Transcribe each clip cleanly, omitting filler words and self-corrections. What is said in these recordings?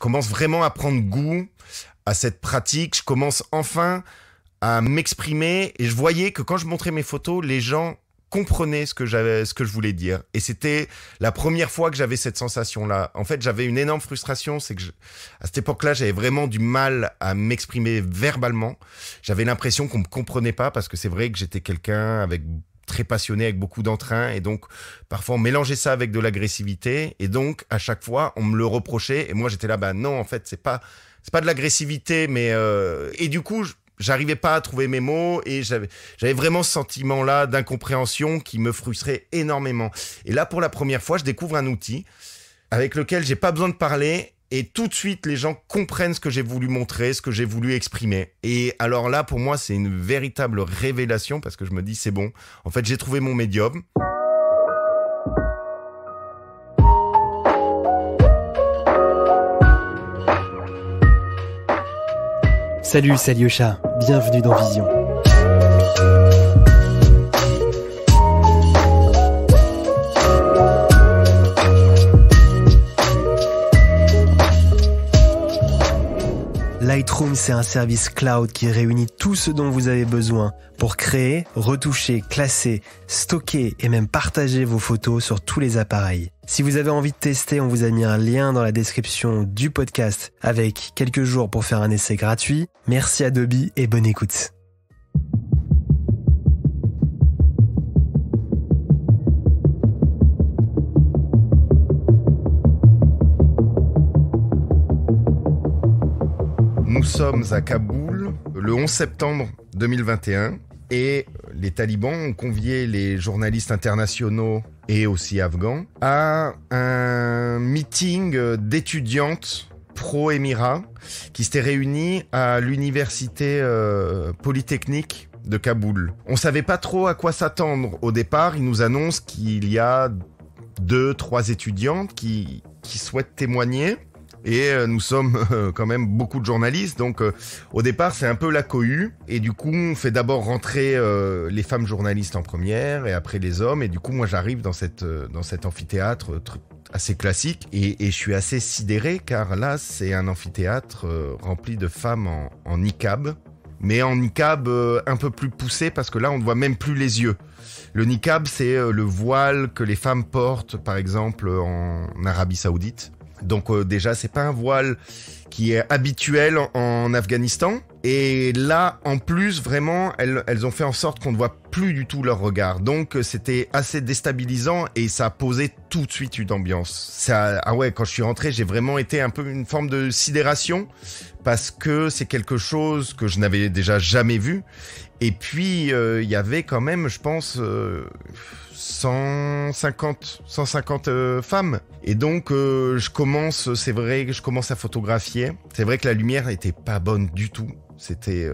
commence vraiment à prendre goût à cette pratique. Je commence enfin à m'exprimer et je voyais que quand je montrais mes photos, les gens comprenaient ce que je voulais dire. Et c'était la première fois que j'avais cette sensation-là. En fait, j'avais une énorme frustration, c'est que à cette époque-là, j'avais vraiment du mal à m'exprimer verbalement. J'avais l'impression qu'on me comprenait pas parce que c'est vrai que j'étais quelqu'un très passionné, avec beaucoup d'entrain, et donc parfois on mélangeait ça avec de l'agressivité, et donc à chaque fois on me le reprochait, et moi j'étais là, non, en fait c'est pas de l'agressivité, mais et du coup j'arrivais pas à trouver mes mots, et j'avais vraiment ce sentiment-là d'incompréhension qui me frustrait énormément. Et là, pour la première fois, je découvre un outil avec lequel j'ai pas besoin de parler, et tout de suite, les gens comprennent ce que j'ai voulu montrer, ce que j'ai voulu exprimer. Et alors là, pour moi, c'est une véritable révélation, parce que je me dis, c'est bon. En fait, j'ai trouvé mon médium. Salut, c'est Alyosha. Bienvenue dans Vision. Lightroom, c'est un service cloud qui réunit tout ce dont vous avez besoin pour créer, retoucher, classer, stocker et même partager vos photos sur tous les appareils. Si vous avez envie de tester, on vous a mis un lien dans la description du podcast avec quelques jours pour faire un essai gratuit. Merci Adobe et bonne écoute. Nous sommes à Kaboul le 11 septembre 2021 et les talibans ont convié les journalistes internationaux et aussi afghans à un meeting d'étudiantes pro-Émirat qui s'étaient réunis à l'université polytechnique de Kaboul. On savait pas trop à quoi s'attendre au départ. Ils nous annoncent qu'il y a 2-3 étudiantes qui souhaitent témoigner. Et nous sommes quand même beaucoup de journalistes, donc au départ c'est un peu la cohue, et du coup on fait d'abord rentrer les femmes journalistes en première, et après les hommes, et du coup moi j'arrive dans cet amphithéâtre assez classique, et je suis assez sidéré, car là c'est un amphithéâtre rempli de femmes en niqab, mais en niqab un peu plus poussé, parce que là on ne voit même plus les yeux. Le niqab c'est le voile que les femmes portent par exemple en Arabie Saoudite. Donc déjà, c'est pas un voile qui est habituel en Afghanistan. Et là, en plus, vraiment, elles ont fait en sorte qu'on ne voit plus du tout leur regard. Donc c'était assez déstabilisant et ça a posé tout de suite une ambiance. Quand je suis rentré, j'ai vraiment été un peu une forme de sidération parce que c'est quelque chose que je n'avais déjà jamais vu. Et puis, il y avait quand même, je pense... 150 femmes. Et donc, je commence à photographier. C'est vrai que la lumière n'était pas bonne du tout. C'était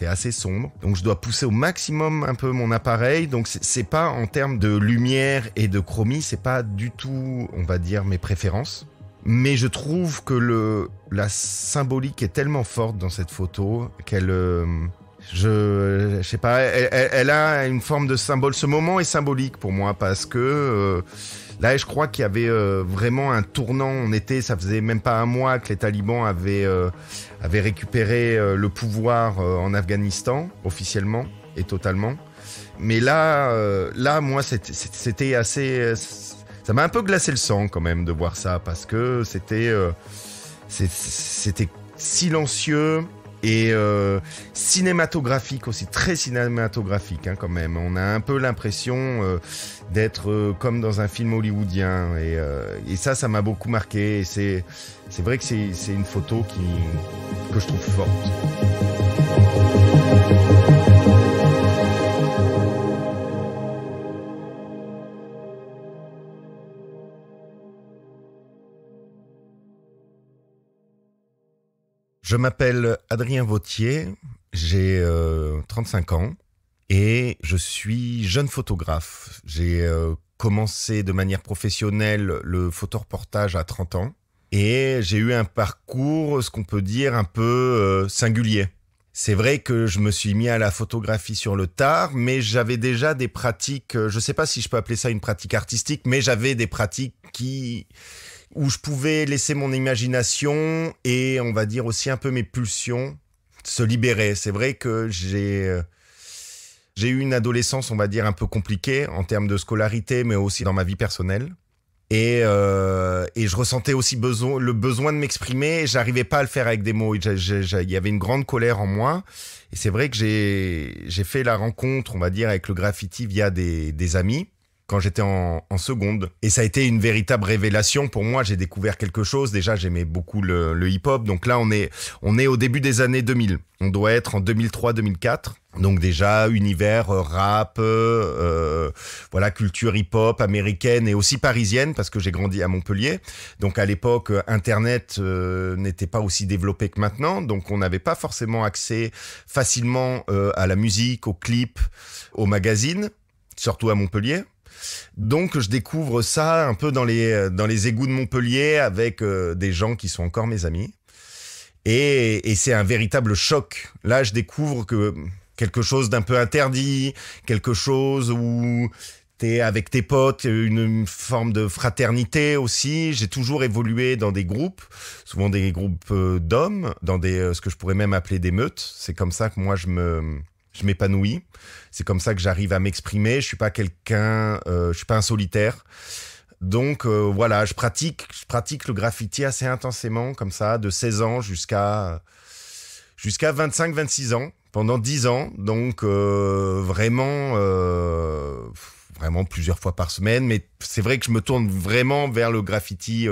assez sombre. Donc, je dois pousser au maximum un peu mon appareil. Donc, c'est pas en termes de lumière et de chromie, c'est pas du tout, on va dire, mes préférences. Mais je trouve que la symbolique est tellement forte dans cette photo qu'elle... Je sais pas, elle a une forme de symbole. Ce moment est symbolique pour moi parce que là, je crois qu'il y avait vraiment un tournant. Ça faisait même pas un mois que les talibans avaient récupéré le pouvoir en Afghanistan, officiellement et totalement. Mais là, moi, c'était assez... Ça m'a un peu glacé le sang quand même de voir ça parce que c'était silencieux. Et cinématographique aussi, très cinématographique quand même. On a un peu l'impression d'être comme dans un film hollywoodien et ça m'a beaucoup marqué. Et c'est vrai que c'est une photo que je trouve forte. Je m'appelle Adrien Vauthier, j'ai 35 ans et je suis jeune photographe. J'ai commencé de manière professionnelle le photoreportage à 30 ans et j'ai eu un parcours, ce qu'on peut dire, un peu singulier. C'est vrai que je me suis mis à la photographie sur le tard, mais j'avais déjà des pratiques, je ne sais pas si je peux appeler ça une pratique artistique, mais j'avais des pratiques qui où je pouvais laisser mon imagination et on va dire aussi un peu mes pulsions se libérer. C'est vrai que j'ai eu une adolescence, on va dire, un peu compliquée en termes de scolarité, mais aussi dans ma vie personnelle. Et je ressentais aussi le besoin de m'exprimer et j'arrivais pas à le faire avec des mots. Il y avait une grande colère en moi. Et c'est vrai que j'ai fait la rencontre, on va dire, avec le graffiti via des amis quand j'étais en seconde. Et ça a été une véritable révélation pour moi. J'ai découvert quelque chose. Déjà, j'aimais beaucoup le hip-hop. Donc là, on est au début des années 2000. On doit être en 2003-2004. Donc déjà, univers rap, voilà, culture hip-hop américaine et aussi parisienne parce que j'ai grandi à Montpellier. Donc à l'époque, Internet n'était pas aussi développé que maintenant. Donc on n'avait pas forcément accès facilement à la musique, aux clips, aux magazines, surtout à Montpellier. Donc je découvre ça un peu dans les égouts de Montpellier avec des gens qui sont encore mes amis. Et c'est un véritable choc. Là, je découvre que quelque chose d'un peu interdit, quelque chose où t'es avec tes potes, une forme de fraternité aussi. J'ai toujours évolué dans des groupes, souvent des groupes d'hommes, dans ce que je pourrais même appeler des meutes. C'est comme ça que moi je m'épanouis. C'est comme ça que j'arrive à m'exprimer. Je suis pas un solitaire. Donc voilà, je pratique le graffiti assez intensément comme ça, de 16 ans jusqu'à 25-26 ans. Pendant 10 ans, donc vraiment plusieurs fois par semaine. Mais c'est vrai que je me tourne vraiment vers le graffiti,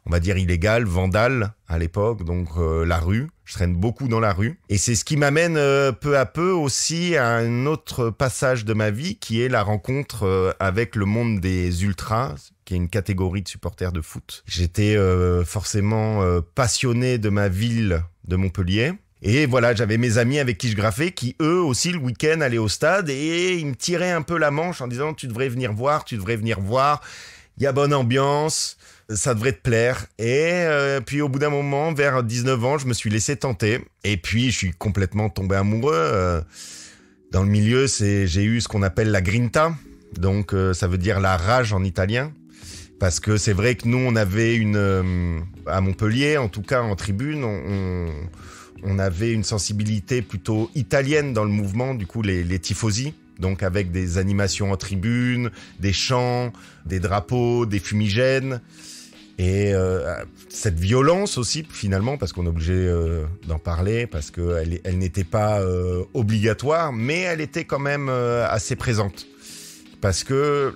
on va dire illégal, vandale à l'époque, donc la rue. Je traîne beaucoup dans la rue. Et c'est ce qui m'amène peu à peu aussi à un autre passage de ma vie, qui est la rencontre avec le monde des ultras, qui est une catégorie de supporters de foot. J'étais forcément passionné de ma ville de Montpellier. Et voilà, j'avais mes amis avec qui je graffais, qui eux aussi le week-end allaient au stade et ils me tiraient un peu la manche en disant tu devrais venir voir, il y a bonne ambiance, ça devrait te plaire. Et puis au bout d'un moment, vers 19 ans, je me suis laissé tenter et puis je suis complètement tombé amoureux. Dans le milieu, j'ai eu ce qu'on appelle la grinta, donc ça veut dire la rage en italien. Parce que c'est vrai que nous, on avait à Montpellier, en tout cas en tribune, on avait une sensibilité plutôt italienne dans le mouvement, du coup les tifosi, donc avec des animations en tribune, des chants, des drapeaux, des fumigènes, et cette violence aussi finalement, parce qu'on est obligé d'en parler, parce qu'elle n'était pas obligatoire, mais elle était quand même assez présente, parce que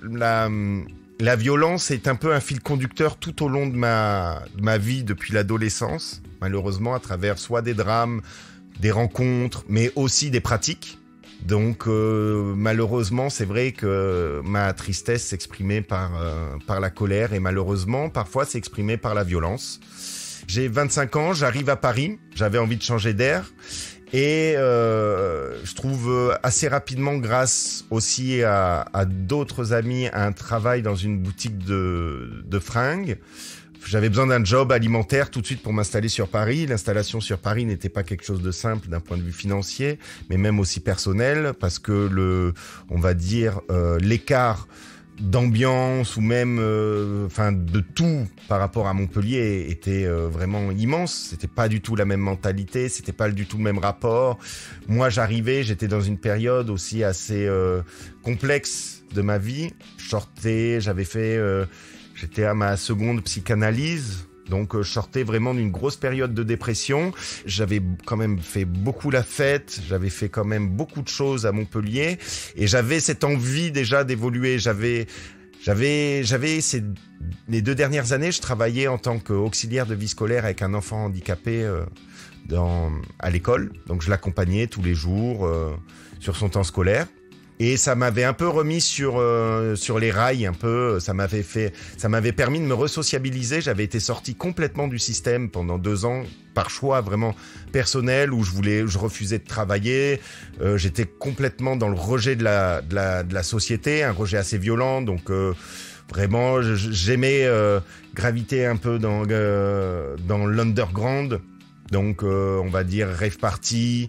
la violence est un peu un fil conducteur tout au long de ma vie depuis l'adolescence, malheureusement à travers soit des drames, des rencontres, mais aussi des pratiques. Donc malheureusement, c'est vrai que ma tristesse s'exprimait par la colère et malheureusement, parfois s'exprimait par la violence. J'ai 25 ans, j'arrive à Paris, j'avais envie de changer d'air. Et je trouve assez rapidement, grâce aussi à d'autres amis, à un travail dans une boutique de fringues. J'avais besoin d'un job alimentaire tout de suite pour m'installer sur Paris. L'installation sur Paris n'était pas quelque chose de simple d'un point de vue financier, mais même aussi personnel, parce que on va dire, l'écart d'ambiance ou même de tout par rapport à Montpellier était vraiment immense. C'était pas du tout la même mentalité, c'était pas du tout le même rapport. Moi, j'étais dans une période aussi assez complexe de ma vie. J'étais à ma seconde psychanalyse. Donc je sortais vraiment d'une grosse période de dépression. J'avais quand même fait beaucoup la fête, j'avais fait quand même beaucoup de choses à Montpellier et j'avais cette envie déjà d'évoluer. Les 2 dernières années, je travaillais en tant qu'auxiliaire de vie scolaire avec un enfant handicapé à l'école. Donc je l'accompagnais tous les jours sur son temps scolaire. Et ça m'avait un peu remis sur les rails, un peu. Ça m'avait permis de me resociabiliser. J'avais été sorti complètement du système pendant 2 ans, par choix vraiment personnel, où je refusais de travailler. J'étais complètement dans le rejet de la société, un rejet assez violent. Donc vraiment, j'aimais graviter un peu dans l'underground. Donc on va dire rave party.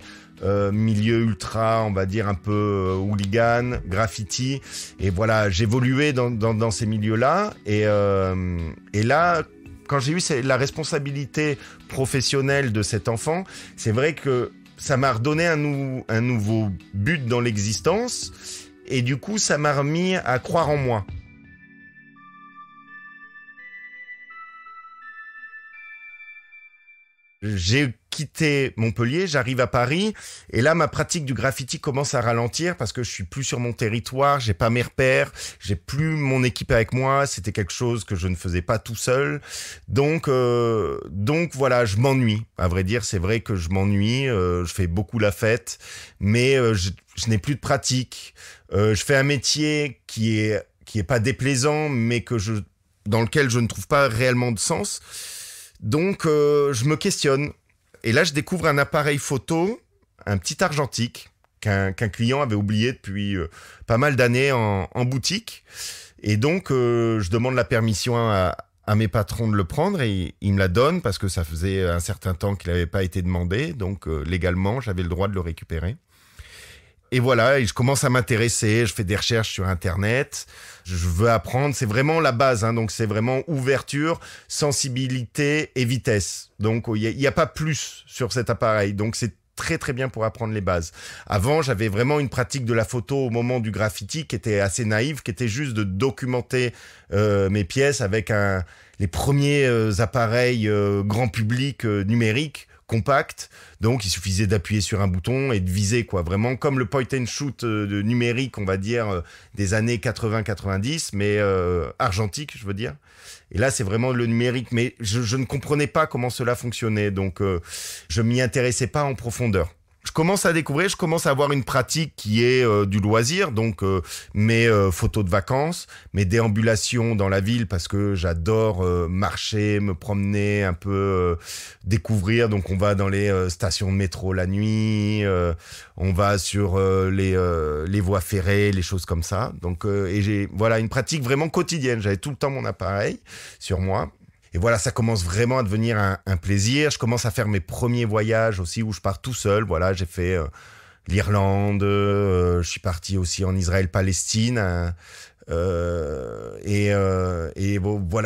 Milieu ultra, on va dire un peu hooligan, graffiti, et voilà, j'évoluais dans ces milieux-là, et là, Quand j'ai eu la responsabilité professionnelle de cet enfant, c'est vrai que ça m'a redonné un nouveau but dans l'existence et du coup, ça m'a remis à croire en moi. J'ai quitté Montpellier, j'arrive à Paris et là ma pratique du graffiti commence à ralentir parce que je suis plus sur mon territoire, j'ai pas mes repères, j'ai plus mon équipe avec moi, c'était quelque chose que je ne faisais pas tout seul. Donc voilà, je m'ennuie. À vrai dire, c'est vrai que je m'ennuie, je fais beaucoup la fête, mais je n'ai plus de pratique. Je fais un métier qui est pas déplaisant mais dans lequel je ne trouve pas réellement de sens. Donc, je me questionne. Et là, je découvre un appareil photo, un petit argentique, qu'un client avait oublié depuis pas mal d'années en boutique. Et donc, je demande la permission à mes patrons de le prendre et ils me la donnent parce que ça faisait un certain temps qu'il n'avait pas été demandé. Donc, légalement, j'avais le droit de le récupérer. Et voilà, et je commence à m'intéresser, je fais des recherches sur Internet, je veux apprendre, c'est vraiment la base, hein, donc c'est vraiment ouverture, sensibilité et vitesse. Donc il y a pas plus sur cet appareil, donc c'est très très bien pour apprendre les bases. Avant, j'avais vraiment une pratique de la photo au moment du graffiti qui était assez naïve, qui était juste de documenter mes pièces avec les premiers appareils grand public numériques, compact, donc il suffisait d'appuyer sur un bouton et de viser, quoi, vraiment comme le point and shoot de numérique, on va dire, des années 80-90, mais argentique, je veux dire. Et là, c'est vraiment le numérique, mais je ne comprenais pas comment cela fonctionnait, donc je m'y intéressais pas en profondeur. Je commence à découvrir, je commence à avoir une pratique qui est du loisir, donc mes photos de vacances, mes déambulations dans la ville parce que j'adore marcher, me promener, un peu découvrir. Donc on va dans les stations de métro la nuit, on va sur les voies ferrées, les choses comme ça. Donc et j'ai une pratique vraiment quotidienne. J'avais tout le temps mon appareil sur moi. Et voilà, ça commence vraiment à devenir un plaisir. Je commence à faire mes premiers voyages aussi où je pars tout seul. Voilà, j'ai fait l'Irlande, je suis parti aussi en Israël-Palestine. Voilà,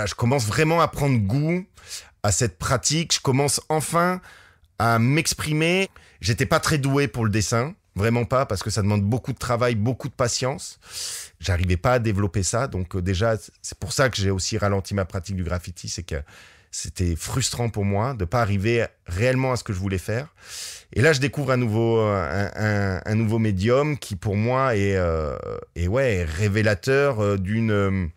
je commence vraiment à prendre goût à cette pratique. Je commence enfin à m'exprimer. J'étais pas très doué pour le dessin. Vraiment pas, parce que ça demande beaucoup de travail, beaucoup de patience. J'arrivais pas à développer ça, donc déjà, c'est pour ça que j'ai aussi ralenti ma pratique du graffiti, c'est que c'était frustrant pour moi de pas arriver réellement à ce que je voulais faire. Et là, je découvre un nouveau médium qui, pour moi, est révélateur d'une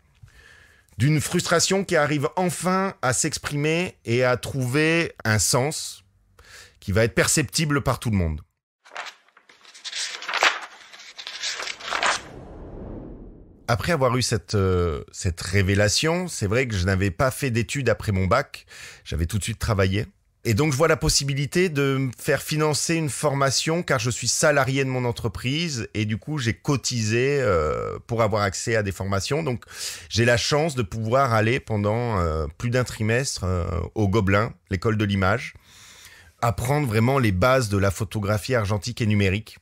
frustration qui arrive enfin à s'exprimer et à trouver un sens qui va être perceptible par tout le monde. Après avoir eu cette révélation, c'est vrai que je n'avais pas fait d'études après mon bac. J'avais tout de suite travaillé. Et donc, je vois la possibilité de me faire financer une formation car je suis salarié de mon entreprise et du coup, j'ai cotisé pour avoir accès à des formations. Donc, j'ai la chance de pouvoir aller pendant plus d'un trimestre au Gobelin, l'école de l'image, apprendre vraiment les bases de la photographie argentique et numérique.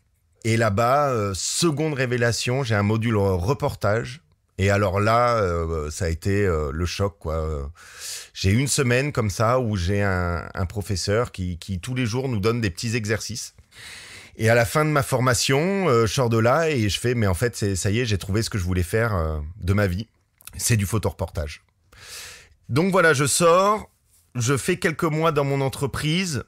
Et là-bas, seconde révélation, j'ai un module reportage. Et alors là, ça a été le choc, quoi. J'ai une semaine comme ça où j'ai un professeur qui tous les jours nous donne des petits exercices. Et à la fin de ma formation, je sors de là et je fais, mais en fait, ça y est, j'ai trouvé ce que je voulais faire de ma vie. C'est du photoreportage. Donc voilà, je sors, je fais quelques mois dans mon entreprise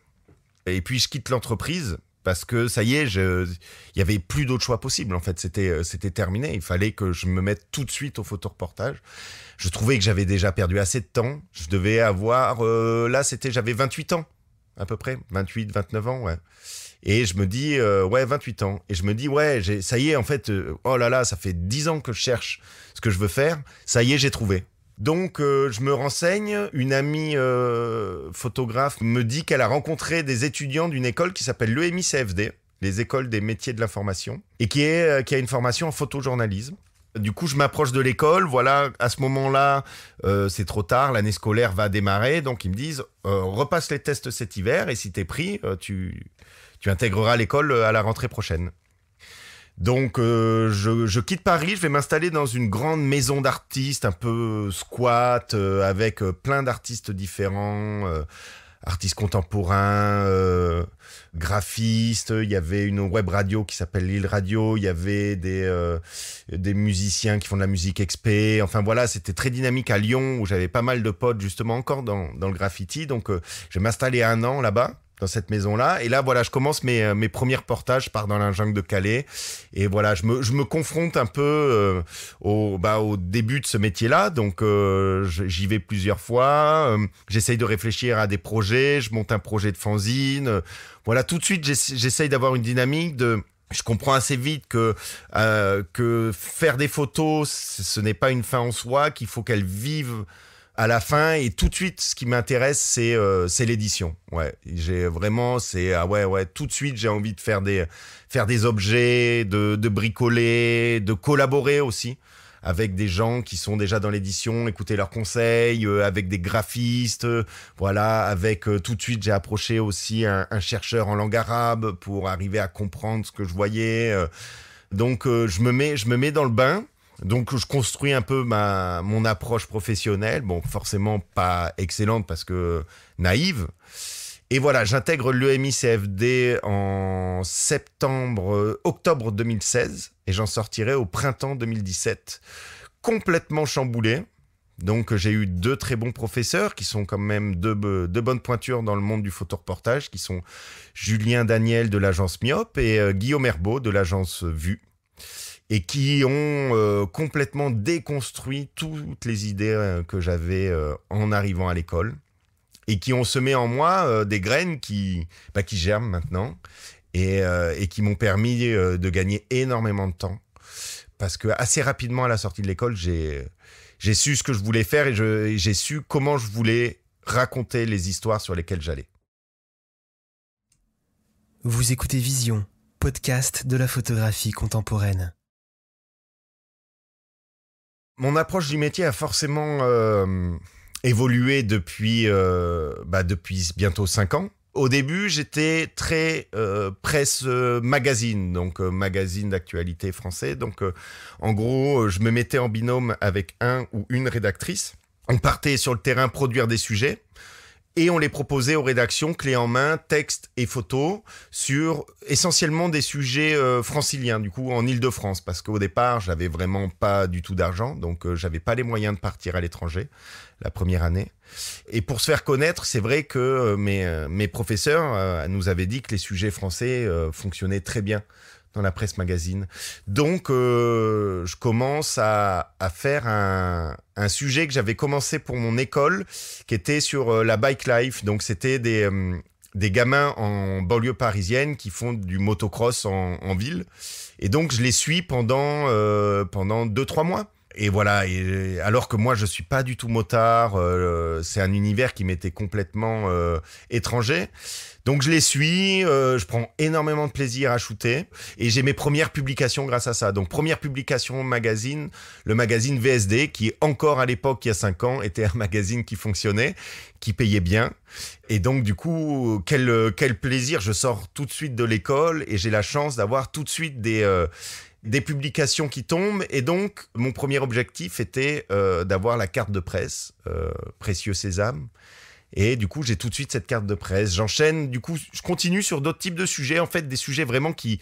et puis je quitte l'entreprise. Parce que ça y est, il y avait plus d'autre choix possible. En fait, c'était terminé. Il fallait que je me mette tout de suite au photoreportage. Je trouvais que j'avais déjà perdu assez de temps. Je devais avoir, j'avais 28 ans à peu près, 28, 29 ans, ouais. Et je me dis, 28 ans. Et je me dis, ça y est, en fait, oh là là, ça fait 10 ans que je cherche ce que je veux faire. Ça y est, j'ai trouvé. Donc, je me renseigne. Une amie photographe me dit qu'elle a rencontré des étudiants d'une école qui s'appelle l'EMI-CFD, les écoles des métiers de l'information, et qui a une formation en photojournalisme. Du coup, je m'approche de l'école. Voilà, à ce moment-là, c'est trop tard. L'année scolaire va démarrer. Donc, ils me disent, repasse les tests cet hiver et si t'es pris, tu intégreras l'école à la rentrée prochaine. Donc je quitte Paris, je vais m'installer dans une grande maison d'artistes, un peu squat, avec plein d'artistes différents, artistes contemporains, graphistes. Il y avait une web radio qui s'appelle Lille Radio. Il y avait des musiciens qui font de la musique expé. Enfin voilà, c'était très dynamique à Lyon, où j'avais pas mal de potes justement encore dans le graffiti. Donc je vais m'installer 1 an là-bas, dans cette maison-là. Et là, voilà, je commence mes premiers reportages. Je pars dans la jungle de Calais. Et voilà, je me confronte un peu au début de ce métier-là. Donc, j'y vais plusieurs fois. J'essaye de réfléchir à des projets. Je monte un projet de fanzine. Voilà, tout de suite, j'essaye d'avoir une dynamique Je comprends assez vite que faire des photos, ce n'est pas une fin en soi, qu'il faut qu'elles vivent à la fin, et tout de suite, ce qui m'intéresse, c'est l'édition. Ouais, tout de suite, j'ai envie de faire des objets, de bricoler, de collaborer aussi avec des gens qui sont déjà dans l'édition, écouter leurs conseils, avec des graphistes, voilà, tout de suite, j'ai approché aussi un chercheur en langue arabe pour arriver à comprendre ce que je voyais. Donc, je me mets dans le bain. Donc, je construis un peu mon approche professionnelle. Bon, forcément pas excellente parce que naïve. Et voilà, j'intègre l'EMI-CFD en octobre 2016 et j'en sortirai au printemps 2017, complètement chamboulé. Donc, j'ai eu 2 très bons professeurs qui sont quand même deux bonnes pointures dans le monde du photoreportage, qui sont Julien Daniel de l'agence Myope et Guillaume Herbeau de l'agence Vue, et qui ont complètement déconstruit toutes les idées que j'avais en arrivant à l'école, et qui ont semé en moi des graines qui germent maintenant, et qui m'ont permis de gagner énormément de temps. Parce que assez rapidement à la sortie de l'école, j'ai su ce que je voulais faire, et j'ai su comment je voulais raconter les histoires sur lesquelles j'allais. Vous écoutez Vision, podcast de la photographie contemporaine. Mon approche du métier a forcément évolué depuis bientôt 5 ans. Au début, j'étais très presse magazine, donc magazine d'actualité français. Donc, en gros, je me mettais en binôme avec un ou une rédactrice. On partait sur le terrain produire des sujets. Et on les proposait aux rédactions, clés en main, textes et photos, sur essentiellement des sujets franciliens, du coup en Île-de-France, parce qu'au départ, j'avais vraiment pas du tout d'argent, donc j'avais pas les moyens de partir à l'étranger la première année. Et pour se faire connaître, c'est vrai que mes professeurs nous avaient dit que les sujets français fonctionnaient très bien dans la presse magazine. Donc, je commence à faire un sujet que j'avais commencé pour mon école, qui était sur la bike life. Donc, c'était des gamins en banlieue parisienne qui font du motocross en ville. Et donc, je les suis pendant 2-3 mois. Et voilà, alors que moi, je suis pas du tout motard, c'est un univers qui m'était complètement étranger. Donc je les suis, je prends énormément de plaisir à shooter, et j'ai mes premières publications grâce à ça. Donc première publication magazine, le magazine VSD, qui encore à l'époque, il y a 5 ans, était un magazine qui fonctionnait, qui payait bien. Et donc du coup, quel plaisir, je sors tout de suite de l'école et j'ai la chance d'avoir tout de suite des publications qui tombent. Et donc, mon premier objectif était d'avoir la carte de presse, Précieux Sésame. Et du coup, j'ai tout de suite cette carte de presse. J'enchaîne, du coup, je continue sur d'autres types de sujets, en fait, des sujets vraiment qui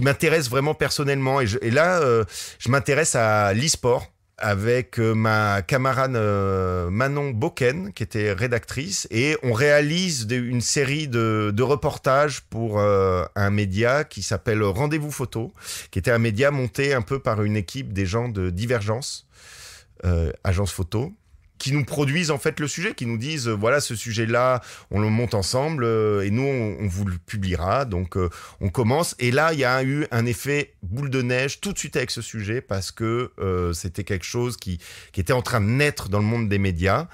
m'intéressent vraiment personnellement. Et là, je m'intéresse à l'e-sport avec ma camarade Manon Boken, qui était rédactrice, et on réalise une série de reportages pour un média qui s'appelle Rendez-vous Photo, qui était un média monté un peu par une équipe des gens de Divergence, agence photo, qui nous produisent en fait le sujet, qui nous disent voilà, ce sujet-là, on le monte ensemble et nous on vous le publiera. Donc on commence, et là il y a eu un effet boule de neige tout de suite avec ce sujet, parce que c'était quelque chose qui était en train de naître dans le monde des médias,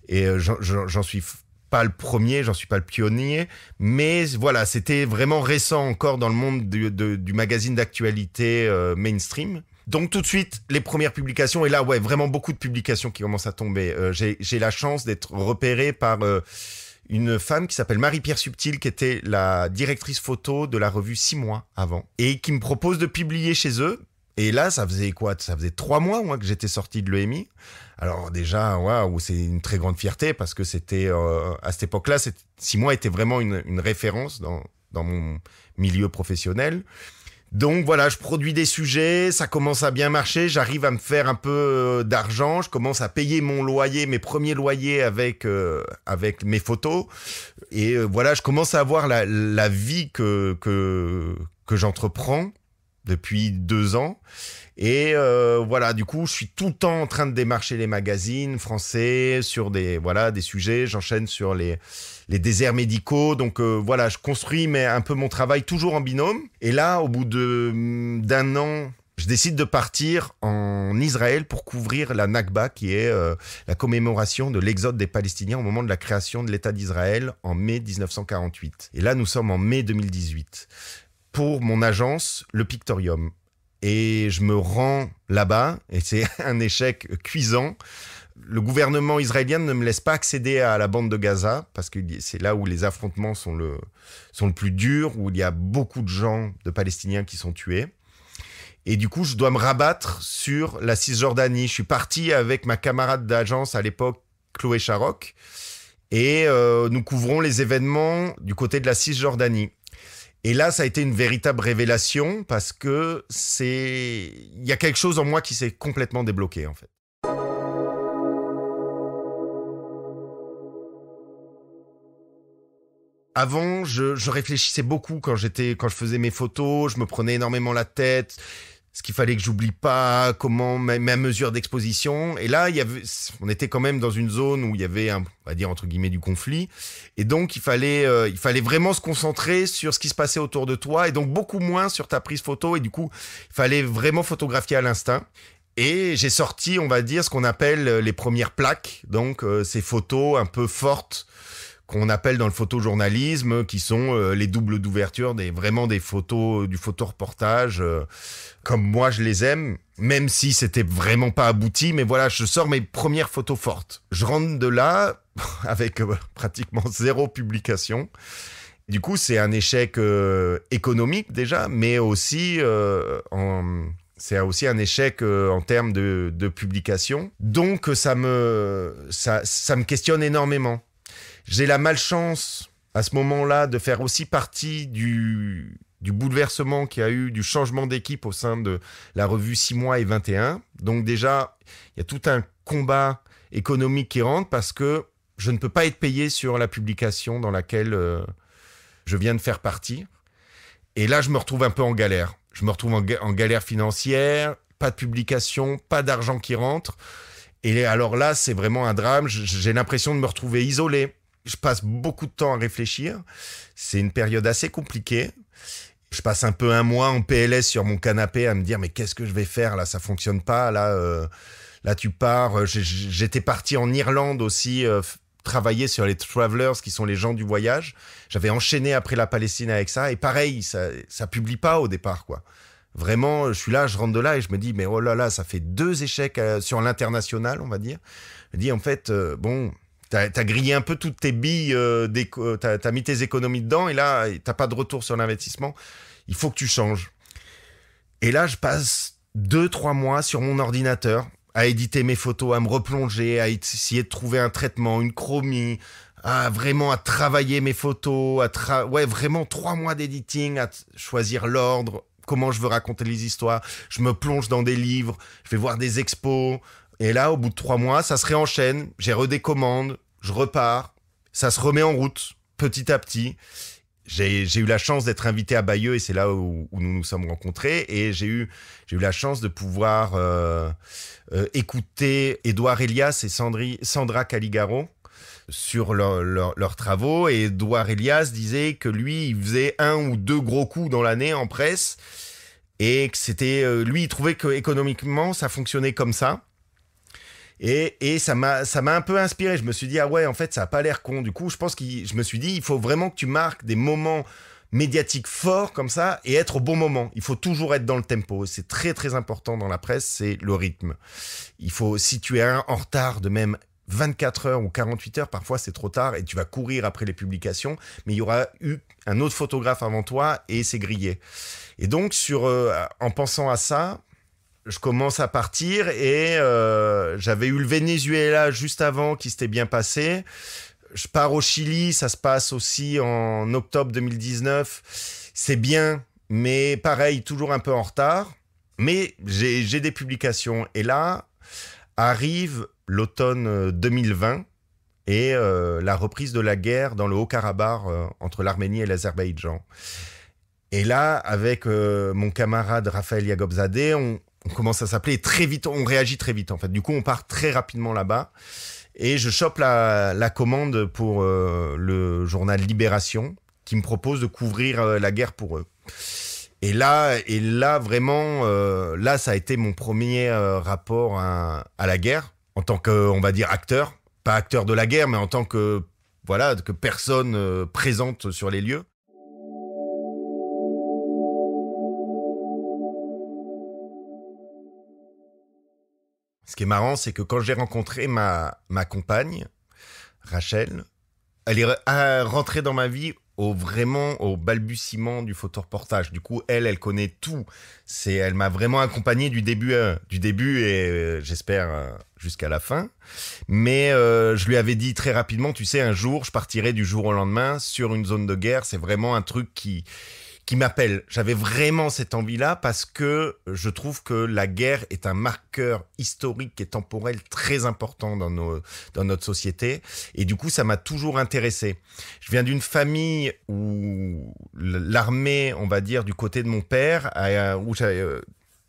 et j'en suis pas le premier, j'en suis pas le pionnier, mais voilà, c'était vraiment récent encore dans le monde du magazine d'actualité mainstream. Donc tout de suite, les premières publications, et là, ouais, vraiment beaucoup de publications qui commencent à tomber. J'ai la chance d'être repéré par une femme qui s'appelle Marie-Pierre Subtil, qui était la directrice photo de la revue 6 mois avant, et qui me propose de publier chez eux. Et là, ça faisait quoi? Ça faisait 3 mois, moi, que j'étais sorti de l'EMI. Alors déjà, waouh, c'est une très grande fierté parce que c'était, à cette époque-là, 6 mois était vraiment une référence dans mon milieu professionnel. Donc voilà, je produis des sujets, ça commence à bien marcher, j'arrive à me faire un peu d'argent, je commence à payer mon loyer, mes premiers loyers avec mes photos. Et voilà, je commence à avoir la vie que j'entreprends depuis 2 ans. Et voilà, du coup, je suis tout le temps en train de démarcher les magazines français sur des sujets. J'enchaîne sur les déserts médicaux. Donc voilà, je construis un peu mon travail toujours en binôme. Et là, au bout d'un an, je décide de partir en Israël pour couvrir la Nakba, qui est la commémoration de l'exode des Palestiniens au moment de la création de l'État d'Israël en mai 1948. Et là, nous sommes en mai 2018. Pour mon agence, Le Pictorium. Et je me rends là-bas, et c'est un échec cuisant. Le gouvernement israélien ne me laisse pas accéder à la bande de Gaza, parce que c'est là où les affrontements sont le plus durs, où il y a beaucoup de gens, de Palestiniens qui sont tués. Et du coup, je dois me rabattre sur la Cisjordanie. Je suis parti avec ma camarade d'agence à l'époque, Chloé Charoc, et nous couvrons les événements du côté de la Cisjordanie. Et là, ça a été une véritable révélation parce que il y a quelque chose en moi qui s'est complètement débloqué, en fait. Avant, je réfléchissais beaucoup quand je faisais mes photos, je me prenais énormément la tête, ce qu'il fallait que j'oublie pas, comment ma mesure d'exposition. Et là, on était quand même dans une zone où il y avait on va dire entre guillemets du conflit. Et donc, il fallait vraiment se concentrer sur ce qui se passait autour de toi et donc beaucoup moins sur ta prise photo. Et du coup, il fallait vraiment photographier à l'instinct. Et j'ai sorti, on va dire, ce qu'on appelle les premières plaques. Donc, ces photos un peu fortes qu'on appelle dans le photojournalisme, qui sont les doubles d'ouverture, vraiment des photos, du photoreportage, comme moi je les aime, même si c'était vraiment pas abouti, mais voilà, je sors mes premières photos fortes. Je rentre de là avec pratiquement 0 publication. Du coup, c'est un échec économique déjà, mais aussi c'est aussi un échec en termes de publication. Donc ça me questionne énormément. J'ai la malchance, à ce moment-là, de faire aussi partie du bouleversement qu'il y a eu, du changement d'équipe au sein de la revue 6 mois et 21. Donc déjà, il y a tout un combat économique qui rentre parce que je ne peux pas être payé sur la publication dans laquelle je viens de faire partie. Et là, je me retrouve un peu en galère. Je me retrouve en galère financière, pas de publication, pas d'argent qui rentre. Et alors là, c'est vraiment un drame. J'ai l'impression de me retrouver isolé. Je passe beaucoup de temps à réfléchir. C'est une période assez compliquée. Je passe un peu un mois en PLS sur mon canapé à me dire mais qu'est-ce que je vais faire là, ça fonctionne pas là tu pars. J'étais parti en Irlande aussi travailler sur les travelers qui sont les gens du voyage. J'avais enchaîné après la Palestine avec ça et pareil ça publie pas au départ quoi. Vraiment, je suis là, je rentre de là et je me dis mais oh là là, ça fait 2 échecs sur l'international, on va dire. Je me dis en fait bon, T'as grillé un peu toutes tes billes, t'as mis tes économies dedans et là, t'as pas de retour sur l'investissement. Il faut que tu changes. Et là, je passe 2-3 mois sur mon ordinateur à éditer mes photos, à me replonger, à essayer de trouver un traitement, une chromie, vraiment à travailler mes photos, vraiment 3 mois d'editing, à choisir l'ordre, comment je veux raconter les histoires. Je me plonge dans des livres, je vais voir des expos. Et là, au bout de 3 mois, ça se réenchaîne. J'ai redécommande, je repars. Ça se remet en route, petit à petit. J'ai eu la chance d'être invité à Bayeux et c'est là où nous nous sommes rencontrés. Et j'ai eu la chance de pouvoir écouter Édouard Elias et Sandra Caligaro sur leurs travaux. Et Édouard Elias disait que lui, il faisait 1 ou 2 gros coups dans l'année en presse. Et que c'était... lui, il trouvait qu'économiquement, ça fonctionnait comme ça. Et ça m'a un peu inspiré. Je me suis dit, ah ouais, en fait, ça a pas l'air con. Du coup, je me suis dit, il faut vraiment que tu marques des moments médiatiques forts comme ça et être au bon moment. Il faut toujours être dans le tempo. C'est très, très important dans la presse, c'est le rythme. Si tu es en retard de même 24 heures ou 48 heures, parfois c'est trop tard et tu vas courir après les publications, mais il y aura eu un autre photographe avant toi et c'est grillé. Et donc, en pensant à ça, je commence à partir et j'avais eu le Venezuela juste avant qui s'était bien passé. Je pars au Chili, ça se passe aussi en octobre 2019. C'est bien, mais pareil, toujours un peu en retard. Mais j'ai des publications. Et là, arrive l'automne 2020 et la reprise de la guerre dans le Haut-Karabakh entre l'Arménie et l'Azerbaïdjan. Et là, avec mon camarade Raphaël Yagobzadeh, on commence à s'appeler très vite, on réagit très vite en fait. Du coup, on part très rapidement là-bas et je chope la commande pour le journal Libération qui me propose de couvrir la guerre pour eux. Et là vraiment, là, ça a été mon premier rapport à la guerre en tant que, on va dire, acteur. Pas acteur de la guerre, mais en tant que, voilà, que personne présente sur les lieux. Ce qui est marrant, c'est que quand j'ai rencontré ma compagne, Rachel, elle est rentrée dans ma vie vraiment au balbutiement du photoreportage. Du coup, elle connaît tout. Elle m'a vraiment accompagné du début et j'espère jusqu'à la fin. Mais je lui avais dit très rapidement, tu sais, un jour, je partirai du jour au lendemain sur une zone de guerre. C'est vraiment un truc qui m'appelle. J'avais vraiment cette envie-là parce que je trouve que la guerre est un marqueur historique et temporel très important dans notre société. Et du coup, ça m'a toujours intéressé. Je viens d'une famille où l'armée, on va dire, du côté de mon père,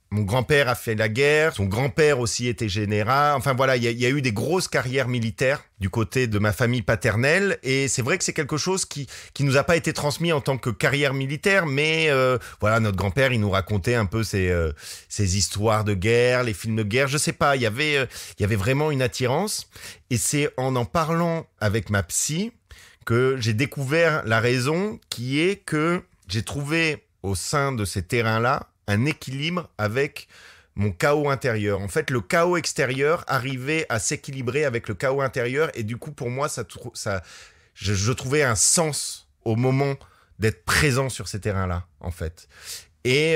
mon grand-père a fait la guerre, son grand-père aussi était général. Enfin voilà, il y a eu des grosses carrières militaires du côté de ma famille paternelle. Et c'est vrai que c'est quelque chose qui nous a pas été transmis en tant que carrière militaire. Mais voilà, notre grand-père, il nous racontait un peu ces histoires de guerre, les films de guerre. Je sais pas, il y avait vraiment une attirance. Et c'est en parlant avec ma psy que j'ai découvert la raison qui est que j'ai trouvé au sein de ces terrains-là un équilibre avec mon chaos intérieur. En fait, le chaos extérieur arrivait à s'équilibrer avec le chaos intérieur et du coup, pour moi, je trouvais un sens au moment d'être présent sur ces terrains-là, en fait. Et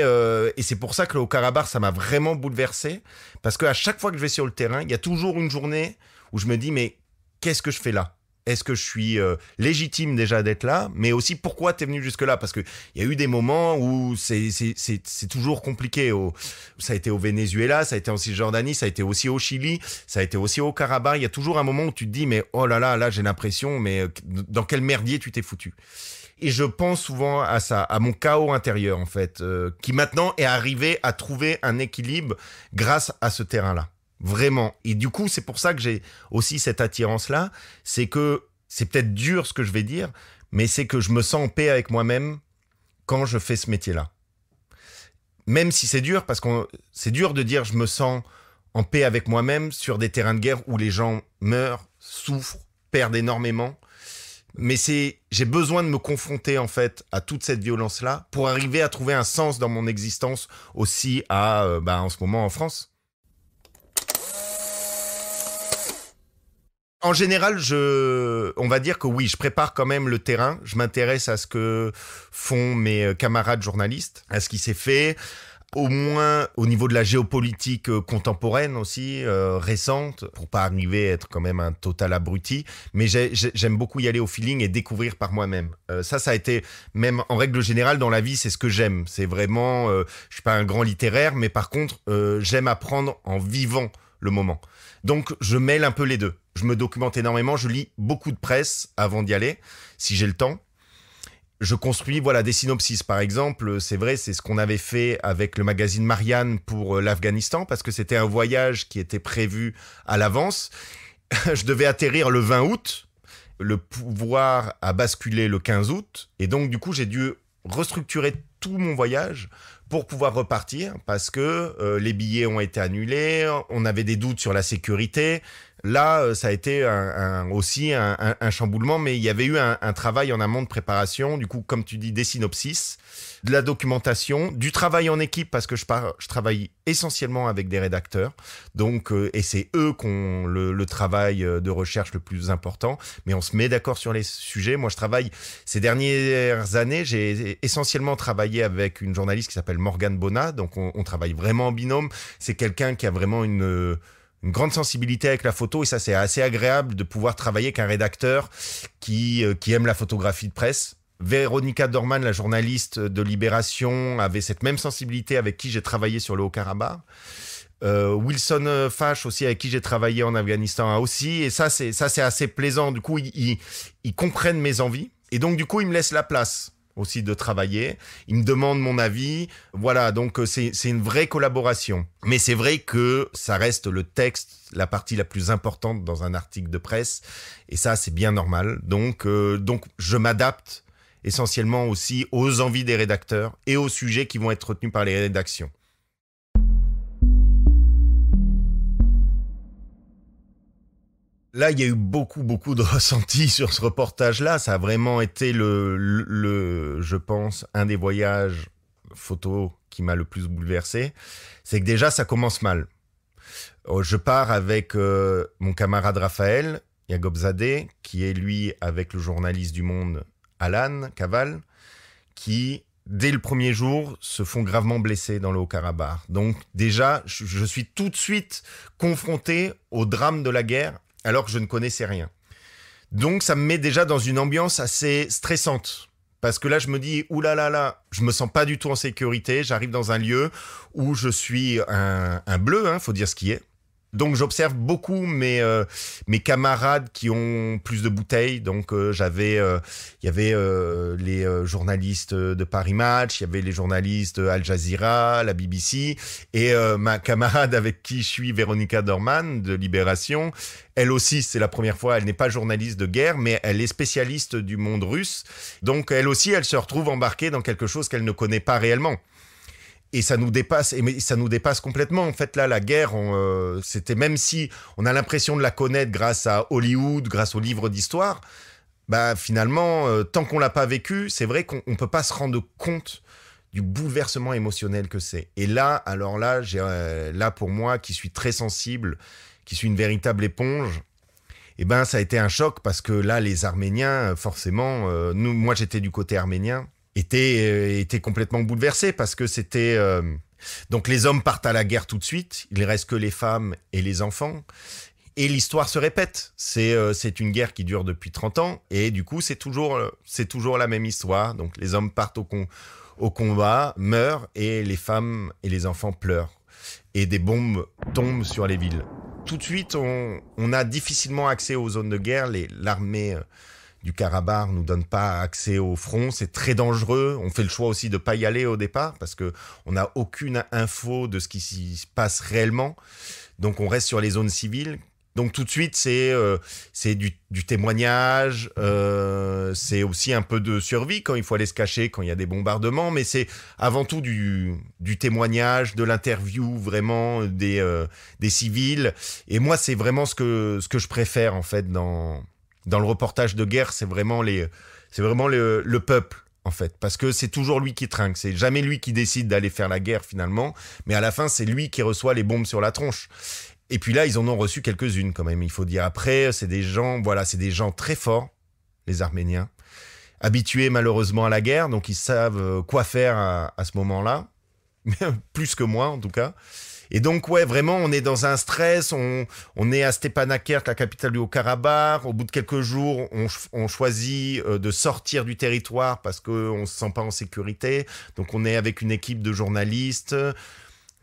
c'est pour ça que le Haut-Karabakh, ça m'a vraiment bouleversé parce qu'à chaque fois que je vais sur le terrain, il y a toujours une journée où je me dis, mais qu'est-ce que je fais là ? Est-ce que je suis légitime déjà d'être là? Mais aussi, pourquoi t'es venu jusque-là? Parce qu'il y a eu des moments où c'est toujours compliqué. Ça a été au Venezuela, ça a été en Cisjordanie, ça a été aussi au Chili, ça a été aussi au Karabakh. Il y a toujours un moment où tu te dis, mais oh là, j'ai l'impression, mais dans quel merdier tu t'es foutu? Et je pense souvent à ça, à mon chaos intérieur, en fait, qui maintenant est arrivé à trouver un équilibre grâce à ce terrain-là. Vraiment. Et du coup, c'est pour ça que j'ai aussi cette attirance-là. C'est que, c'est peut-être dur ce que je vais dire, mais c'est que je me sens en paix avec moi-même quand je fais ce métier-là. Même si c'est dur, parce que c'est dur de dire je me sens en paix avec moi-même sur des terrains de guerre où les gens meurent, souffrent, perdent énormément. Mais j'ai besoin de me confronter en fait à toute cette violence-là pour arriver à trouver un sens dans mon existence aussi en ce moment en France. En général, on va dire que oui, je prépare quand même le terrain. Je m'intéresse à ce que font mes camarades journalistes, à ce qui s'est fait, au moins au niveau de la géopolitique contemporaine aussi, récente, pour pas arriver à être quand même un total abruti. Mais j'aime beaucoup y aller au feeling et découvrir par moi-même. Ça a été, même en règle générale dans la vie, c'est ce que j'aime. C'est vraiment, je suis pas un grand littéraire, mais par contre, j'aime apprendre en vivant le moment. Donc, je mêle un peu les deux. Je me documente énormément, je lis beaucoup de presse avant d'y aller, si j'ai le temps. Je construis des synopsis, par exemple. C'est vrai, c'est ce qu'on avait fait avec le magazine Marianne pour l'Afghanistan, parce que c'était un voyage qui était prévu à l'avance. Je devais atterrir le 20 août. Le pouvoir a basculé le 15 août. Et donc, du coup, j'ai dû restructurer tout mon voyage pour pouvoir repartir parce que les billets ont été annulés, on avait des doutes sur la sécurité. Là, ça a été aussi un chamboulement, mais il y avait eu un travail en amont de préparation, du coup, comme tu dis, des synopsis, de la documentation, du travail en équipe, parce que je travaille essentiellement avec des rédacteurs, donc, et c'est eux qui ont le travail de recherche le plus important, mais on se met d'accord sur les sujets. Moi, je travaille, ces dernières années, j'ai essentiellement travaillé avec une journaliste qui s'appelle Morgane Bonnat, donc on travaille vraiment en binôme. C'est quelqu'un qui a vraiment une grande sensibilité avec la photo, et ça, c'est assez agréable de pouvoir travailler avec un rédacteur qui aime la photographie de presse. Véronica Dorman, la journaliste de Libération, avait cette même sensibilité, avec qui j'ai travaillé sur le Haut-Karabakh. Wilson Fash aussi, avec qui j'ai travaillé en Afghanistan aussi, et ça c'est assez plaisant. Du coup, ils comprennent mes envies, et donc du coup, ils me laissent la place aussi de travailler. Ils me demandent mon avis. Voilà, donc c'est une vraie collaboration. Mais c'est vrai que ça reste le texte, la partie la plus importante dans un article de presse, et ça, c'est bien normal. Donc je m'adapte essentiellement aussi aux envies des rédacteurs et aux sujets qui vont être retenus par les rédactions. Là, il y a eu beaucoup de ressentis sur ce reportage-là. Ça a vraiment été je pense, un des voyages photo qui m'a le plus bouleversé. C'est que déjà, ça commence mal. Je pars avec mon camarade Raphaël Yagobzadeh, qui est lui avec le journaliste du Monde Alan Kaval, qui, dès le premier jour, se font gravement blesser dans le Haut-Karabakh. Donc déjà, je suis tout de suite confronté au drame de la guerre, alors que je ne connaissais rien. Donc ça me met déjà dans une ambiance assez stressante. Parce que là, je me dis, oulala, je me sens pas du tout en sécurité. J'arrive dans un lieu où je suis un bleu, faut dire ce qui est. Donc j'observe beaucoup mes camarades qui ont plus de bouteilles. Donc il y avait les journalistes de Paris Match, il y avait les journalistes Al Jazeera, la BBC, et ma camarade avec qui je suis, Véronica Dorman de Libération. Elle aussi, c'est la première fois, elle n'est pas journaliste de guerre, mais elle est spécialiste du monde russe. Donc elle aussi, elle se retrouve embarquée dans quelque chose qu'elle ne connaît pas réellement. Et ça nous dépasse, complètement. En fait, là, la guerre, c'était, même si on a l'impression de la connaître grâce à Hollywood, grâce aux livres d'histoire, bah finalement, tant qu'on l'a pas vécu, c'est vrai qu'on peut pas se rendre compte du bouleversement émotionnel que c'est. Et là, alors là, là pour moi, qui suis très sensible, qui suis une véritable éponge, et ben ça a été un choc, parce que là, les Arméniens, forcément, moi j'étais du côté arménien, était complètement bouleversé, parce que c'était... Donc les hommes partent à la guerre tout de suite, il ne reste que les femmes et les enfants, et l'histoire se répète. C'est une guerre qui dure depuis 30 ans, et du coup c'est toujours la même histoire. Donc les hommes partent au combat, meurent, et les femmes et les enfants pleurent. Et des bombes tombent sur les villes. Tout de suite, on a difficilement accès aux zones de guerre. L'armée du Karabakh nous donne pas accès au front, c'est très dangereux. On fait le choix aussi de pas y aller au départ, parce que on n'a aucune info de ce qui s'y passe réellement. Donc on reste sur les zones civiles. Donc tout de suite, c'est du témoignage, c'est aussi un peu de survie quand il faut aller se cacher, quand il y a des bombardements, mais c'est avant tout du témoignage, de l'interview vraiment des civils. Et moi, c'est vraiment ce que je préfère en fait dans le reportage de guerre. C'est vraiment le peuple, en fait, parce que c'est toujours lui qui trinque. C'est jamais lui qui décide d'aller faire la guerre finalement, mais à la fin, c'est lui qui reçoit les bombes sur la tronche. Et puis là, ils en ont reçu quelques-unes quand même, il faut dire. Après, c'est des gens très forts, les Arméniens, habitués malheureusement à la guerre, donc ils savent quoi faire à ce moment-là, plus que moi en tout cas. Et donc, ouais, vraiment, on est dans un stress, on est à Stepanakert, la capitale du Haut-Karabakh. Au bout de quelques jours, on choisit de sortir du territoire parce qu'on ne se sent pas en sécurité. Donc, on est avec une équipe de journalistes.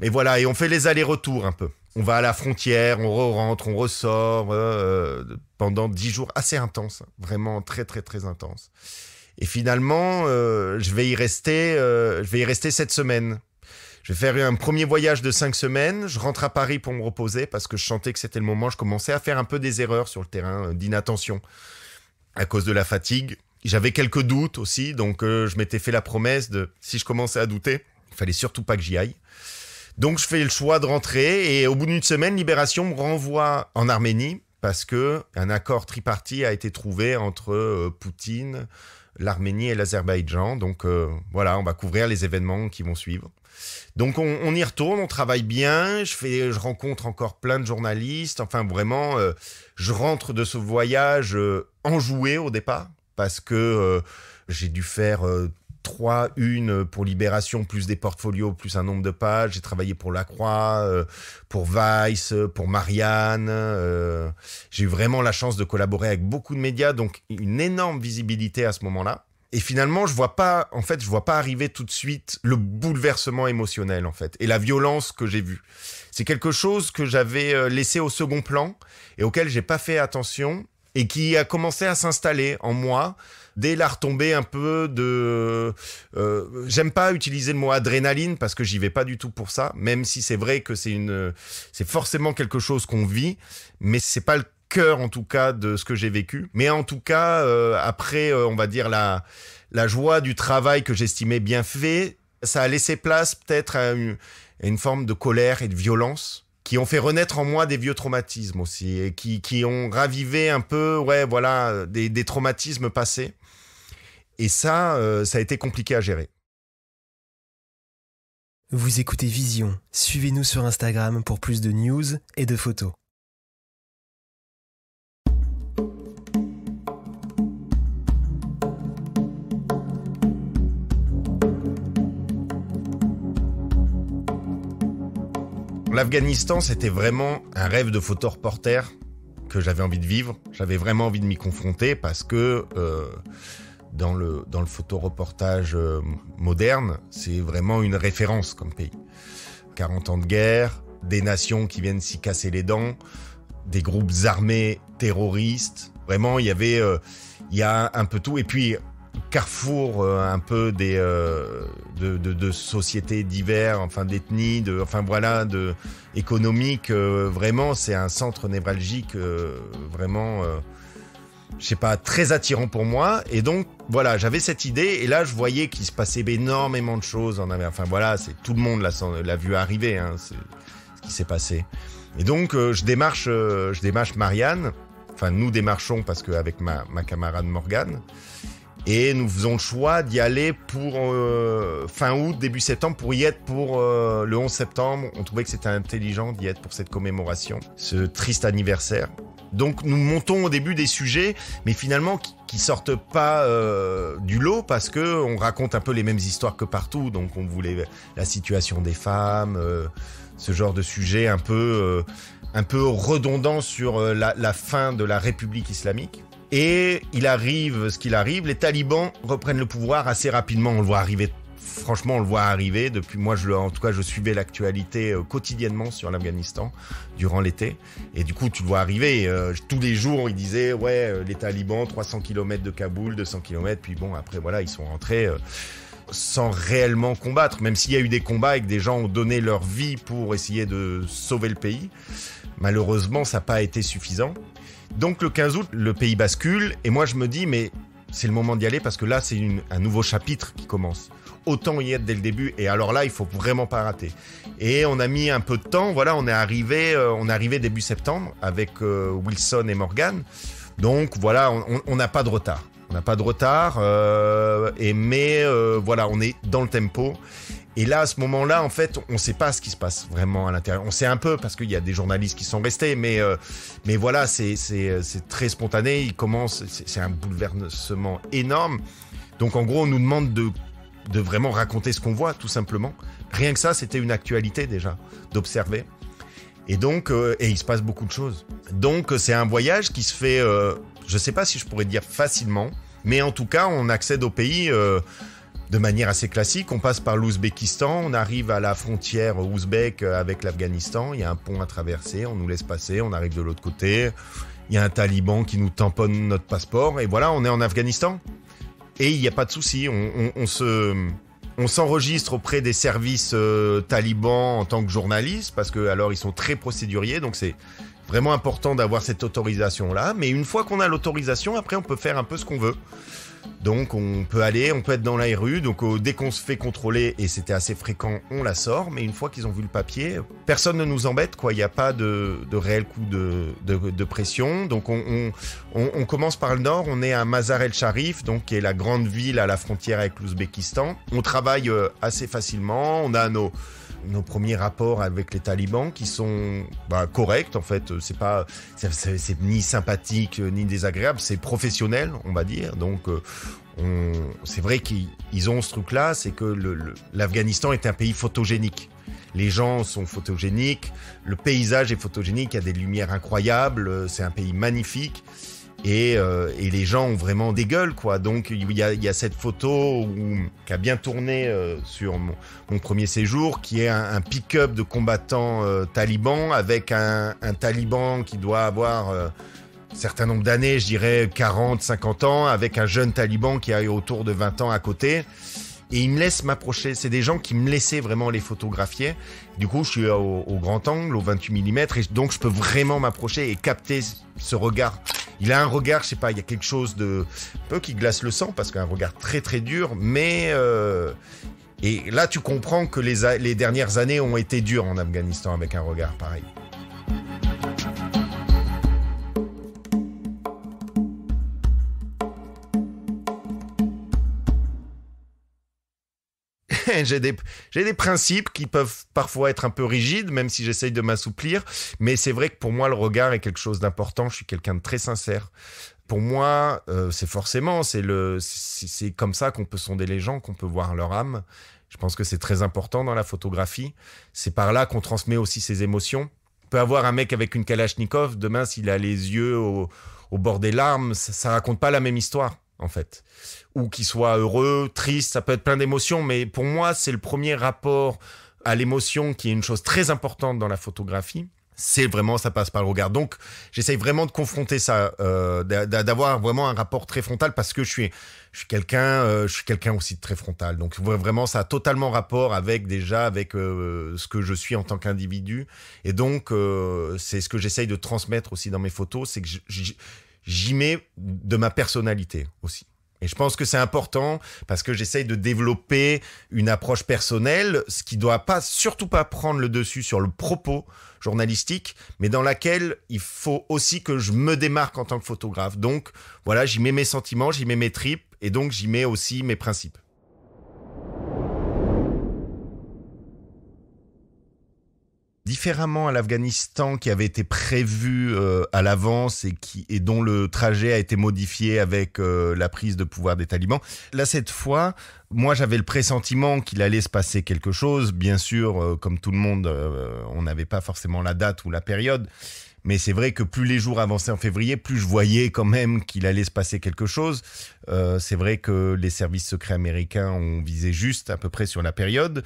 Et voilà, et on fait les allers-retours un peu. On va à la frontière, on rentre, on ressort pendant 10 jours assez intenses, vraiment très, très, très intenses. Et finalement, je vais y rester 7 semaines. Je vais faire un premier voyage de 5 semaines. Je rentre à Paris pour me reposer parce que je sentais que c'était le moment. Je commençais à faire un peu des erreurs sur le terrain, d'inattention à cause de la fatigue. J'avais quelques doutes aussi, donc je m'étais fait la promesse de, si je commençais à douter, il fallait surtout pas que j'y aille. Donc je fais le choix de rentrer et au bout d'une semaine, Libération me renvoie en Arménie parce que un accord tripartite a été trouvé entre Poutine, l'Arménie et l'Azerbaïdjan. Donc voilà, on va couvrir les événements qui vont suivre. Donc on y retourne, on travaille bien, je rencontre encore plein de journalistes. Enfin vraiment, je rentre de ce voyage enjoué au départ, parce que j'ai dû faire 3 unes pour Libération, plus des portfolios, plus un nombre de pages. J'ai travaillé pour La Croix, pour Vice, pour Marianne. J'ai eu vraiment la chance de collaborer avec beaucoup de médias, donc une énorme visibilité à ce moment-là. Et finalement, je vois pas arriver tout de suite le bouleversement émotionnel, en fait, et la violence que j'ai vue. C'est quelque chose que j'avais laissé au second plan et auquel j'ai pas fait attention et qui a commencé à s'installer en moi dès la retombée un peu de... j'aime pas utiliser le mot adrénaline parce que j'y vais pas du tout pour ça, même si c'est vrai que c'est forcément quelque chose qu'on vit, mais c'est pas le cœur en tout cas de ce que j'ai vécu. Mais en tout cas, après, on va dire la joie du travail que j'estimais bien fait, ça a laissé place peut-être à une forme de colère et de violence qui ont fait renaître en moi des vieux traumatismes aussi et qui ont ravivé un peu, des traumatismes passés. Et ça a été compliqué à gérer. Vous écoutez Vision. Suivez-nous sur Instagram pour plus de news et de photos. L'Afghanistan, c'était vraiment un rêve de photoreporter que j'avais envie de vivre. J'avais vraiment envie de m'y confronter parce que dans le photoreportage moderne, c'est vraiment une référence comme pays. 40 ans de guerre, des nations qui viennent s'y casser les dents, des groupes armés terroristes. Vraiment, il y a un peu tout. Et puis, carrefour un peu de sociétés diverses, enfin d'ethnies, économiques. Vraiment, c'est un centre névralgique vraiment, je sais pas, très attirant pour moi. Et donc, voilà, j'avais cette idée. Et là, je voyais qu'il se passait énormément de choses. Tout le monde l'a vu arriver. Hein, c'est ce qui s'est passé. Et donc, je démarche Marianne. Enfin, nous démarchons parce qu'avec ma camarade Morgane. Et nous faisons le choix d'y aller pour fin août, début septembre, pour y être pour le 11 septembre. On trouvait que c'était intelligent d'y être pour cette commémoration, ce triste anniversaire. Donc nous montons au début des sujets, mais finalement qui sortent pas du lot parce que on raconte un peu les mêmes histoires que partout. Donc on voulait la situation des femmes, ce genre de sujet un peu redondant sur la fin de la République islamique. Et il arrive ce qu'il arrive, les talibans reprennent le pouvoir assez rapidement, on le voit arriver. Franchement, on le voit arriver. Depuis moi, je suivais l'actualité quotidiennement sur l'Afghanistan durant l'été. Et du coup, tu le vois arriver. Tous les jours, ils disaient, les talibans, 300 km de Kaboul, 200 km. Puis bon, après, voilà, ils sont rentrés sans réellement combattre. Même s'il y a eu des combats et que des gens ont donné leur vie pour essayer de sauver le pays. Malheureusement, ça n'a pas été suffisant. Donc le 15 août, le pays bascule et moi je me dis mais c'est le moment d'y aller parce que là c'est un nouveau chapitre qui commence. Autant y être dès le début et alors là il faut vraiment pas rater. Et on a mis un peu de temps, voilà, on est arrivé début septembre avec Wilson et Morgan. Donc voilà, on n'a pas de retard. On n'a pas de retard, mais on est dans le tempo. Et là, à ce moment-là, en fait, on ne sait pas ce qui se passe vraiment à l'intérieur. On sait un peu parce qu'il y a des journalistes qui sont restés, mais voilà, c'est très spontané. C'est un bouleversement énorme. Donc, en gros, on nous demande de vraiment raconter ce qu'on voit, tout simplement. Rien que ça, c'était une actualité déjà, d'observer. Et donc, il se passe beaucoup de choses. Donc, c'est un voyage qui se fait, je ne sais pas si je pourrais dire facilement, mais en tout cas, on accède au pays de manière assez classique. On passe par l'Ouzbékistan, on arrive à la frontière ouzbek avec l'Afghanistan, il y a un pont à traverser, on nous laisse passer, on arrive de l'autre côté, il y a un taliban qui nous tamponne notre passeport, et voilà, on est en Afghanistan. Et il n'y a pas de souci, on s'enregistre auprès des services talibans en tant que journaliste, parce que alors ils sont très procéduriers, donc c'est vraiment important d'avoir cette autorisation-là. Mais une fois qu'on a l'autorisation, après on peut faire un peu ce qu'on veut. Donc on peut être dans la rue, donc dès qu'on se fait contrôler, et c'était assez fréquent, on la sort, mais une fois qu'ils ont vu le papier, personne ne nous embête, quoi. Il n'y a pas de réel coup de pression. Donc on commence par le nord, on est à Mazar El Sharif, donc qui est la grande ville à la frontière avec l'Ouzbékistan. On travaille assez facilement, on a nos premiers rapports avec les talibans qui sont corrects en fait. C'est ni sympathique ni désagréable, c'est professionnel on va dire. Donc c'est vrai qu'ils ont ce truc-là, c'est que l'Afghanistan est un pays photogénique. Les gens sont photogéniques, le paysage est photogénique, il y a des lumières incroyables, c'est un pays magnifique. Et les gens ont vraiment des gueules, quoi. Donc il y a cette photo qui a bien tourné sur mon premier séjour, qui est un pick-up de combattants talibans avec un taliban qui doit avoir un certain nombre d'années, je dirais 40, 50 ans, avec un jeune taliban qui a autour de 20 ans à côté. Et ils me laissent m'approcher. C'est des gens qui me laissaient vraiment les photographier. Du coup, je suis au grand angle, au 28 mm, et donc je peux vraiment m'approcher et capter ce regard. Il a un regard, je sais pas, il y a quelque chose de un peu qui glace le sang, parce qu'un regard très très dur, mais et là tu comprends que les dernières années ont été dures en Afghanistan avec un regard pareil. J'ai des principes qui peuvent parfois être un peu rigides, même si j'essaye de m'assouplir. Mais c'est vrai que pour moi, le regard est quelque chose d'important. Je suis quelqu'un de très sincère. Pour moi, c'est comme ça qu'on peut sonder les gens, qu'on peut voir leur âme. Je pense que c'est très important dans la photographie. C'est par là qu'on transmet aussi ses émotions. On peut avoir un mec avec une Kalachnikov, demain, s'il a les yeux au bord des larmes, ça raconte pas la même histoire, en fait. Ou qu'il soit heureux, triste, ça peut être plein d'émotions, mais pour moi, c'est le premier rapport à l'émotion qui est une chose très importante dans la photographie. C'est vraiment, ça passe par le regard. Donc, j'essaye vraiment de confronter ça, d'avoir vraiment un rapport très frontal, parce que je suis quelqu'un aussi de très frontal. Donc, vraiment, ça a totalement rapport avec ce que je suis en tant qu'individu. Et donc, c'est ce que j'essaye de transmettre aussi dans mes photos, c'est que j'y mets de ma personnalité aussi. Et je pense que c'est important parce que j'essaye de développer une approche personnelle, ce qui doit surtout pas prendre le dessus sur le propos journalistique, mais dans laquelle il faut aussi que je me démarque en tant que photographe. Donc voilà, j'y mets mes sentiments, j'y mets mes tripes et donc j'y mets aussi mes principes. Différemment à l'Afghanistan qui avait été prévu à l'avance et dont le trajet a été modifié avec la prise de pouvoir des talibans. Là, cette fois, moi, j'avais le pressentiment qu'il allait se passer quelque chose. Bien sûr, comme tout le monde, on n'avait pas forcément la date ou la période. Mais c'est vrai que plus les jours avançaient en février, plus je voyais quand même qu'il allait se passer quelque chose. C'est vrai que les services secrets américains ont visé juste à peu près sur la période.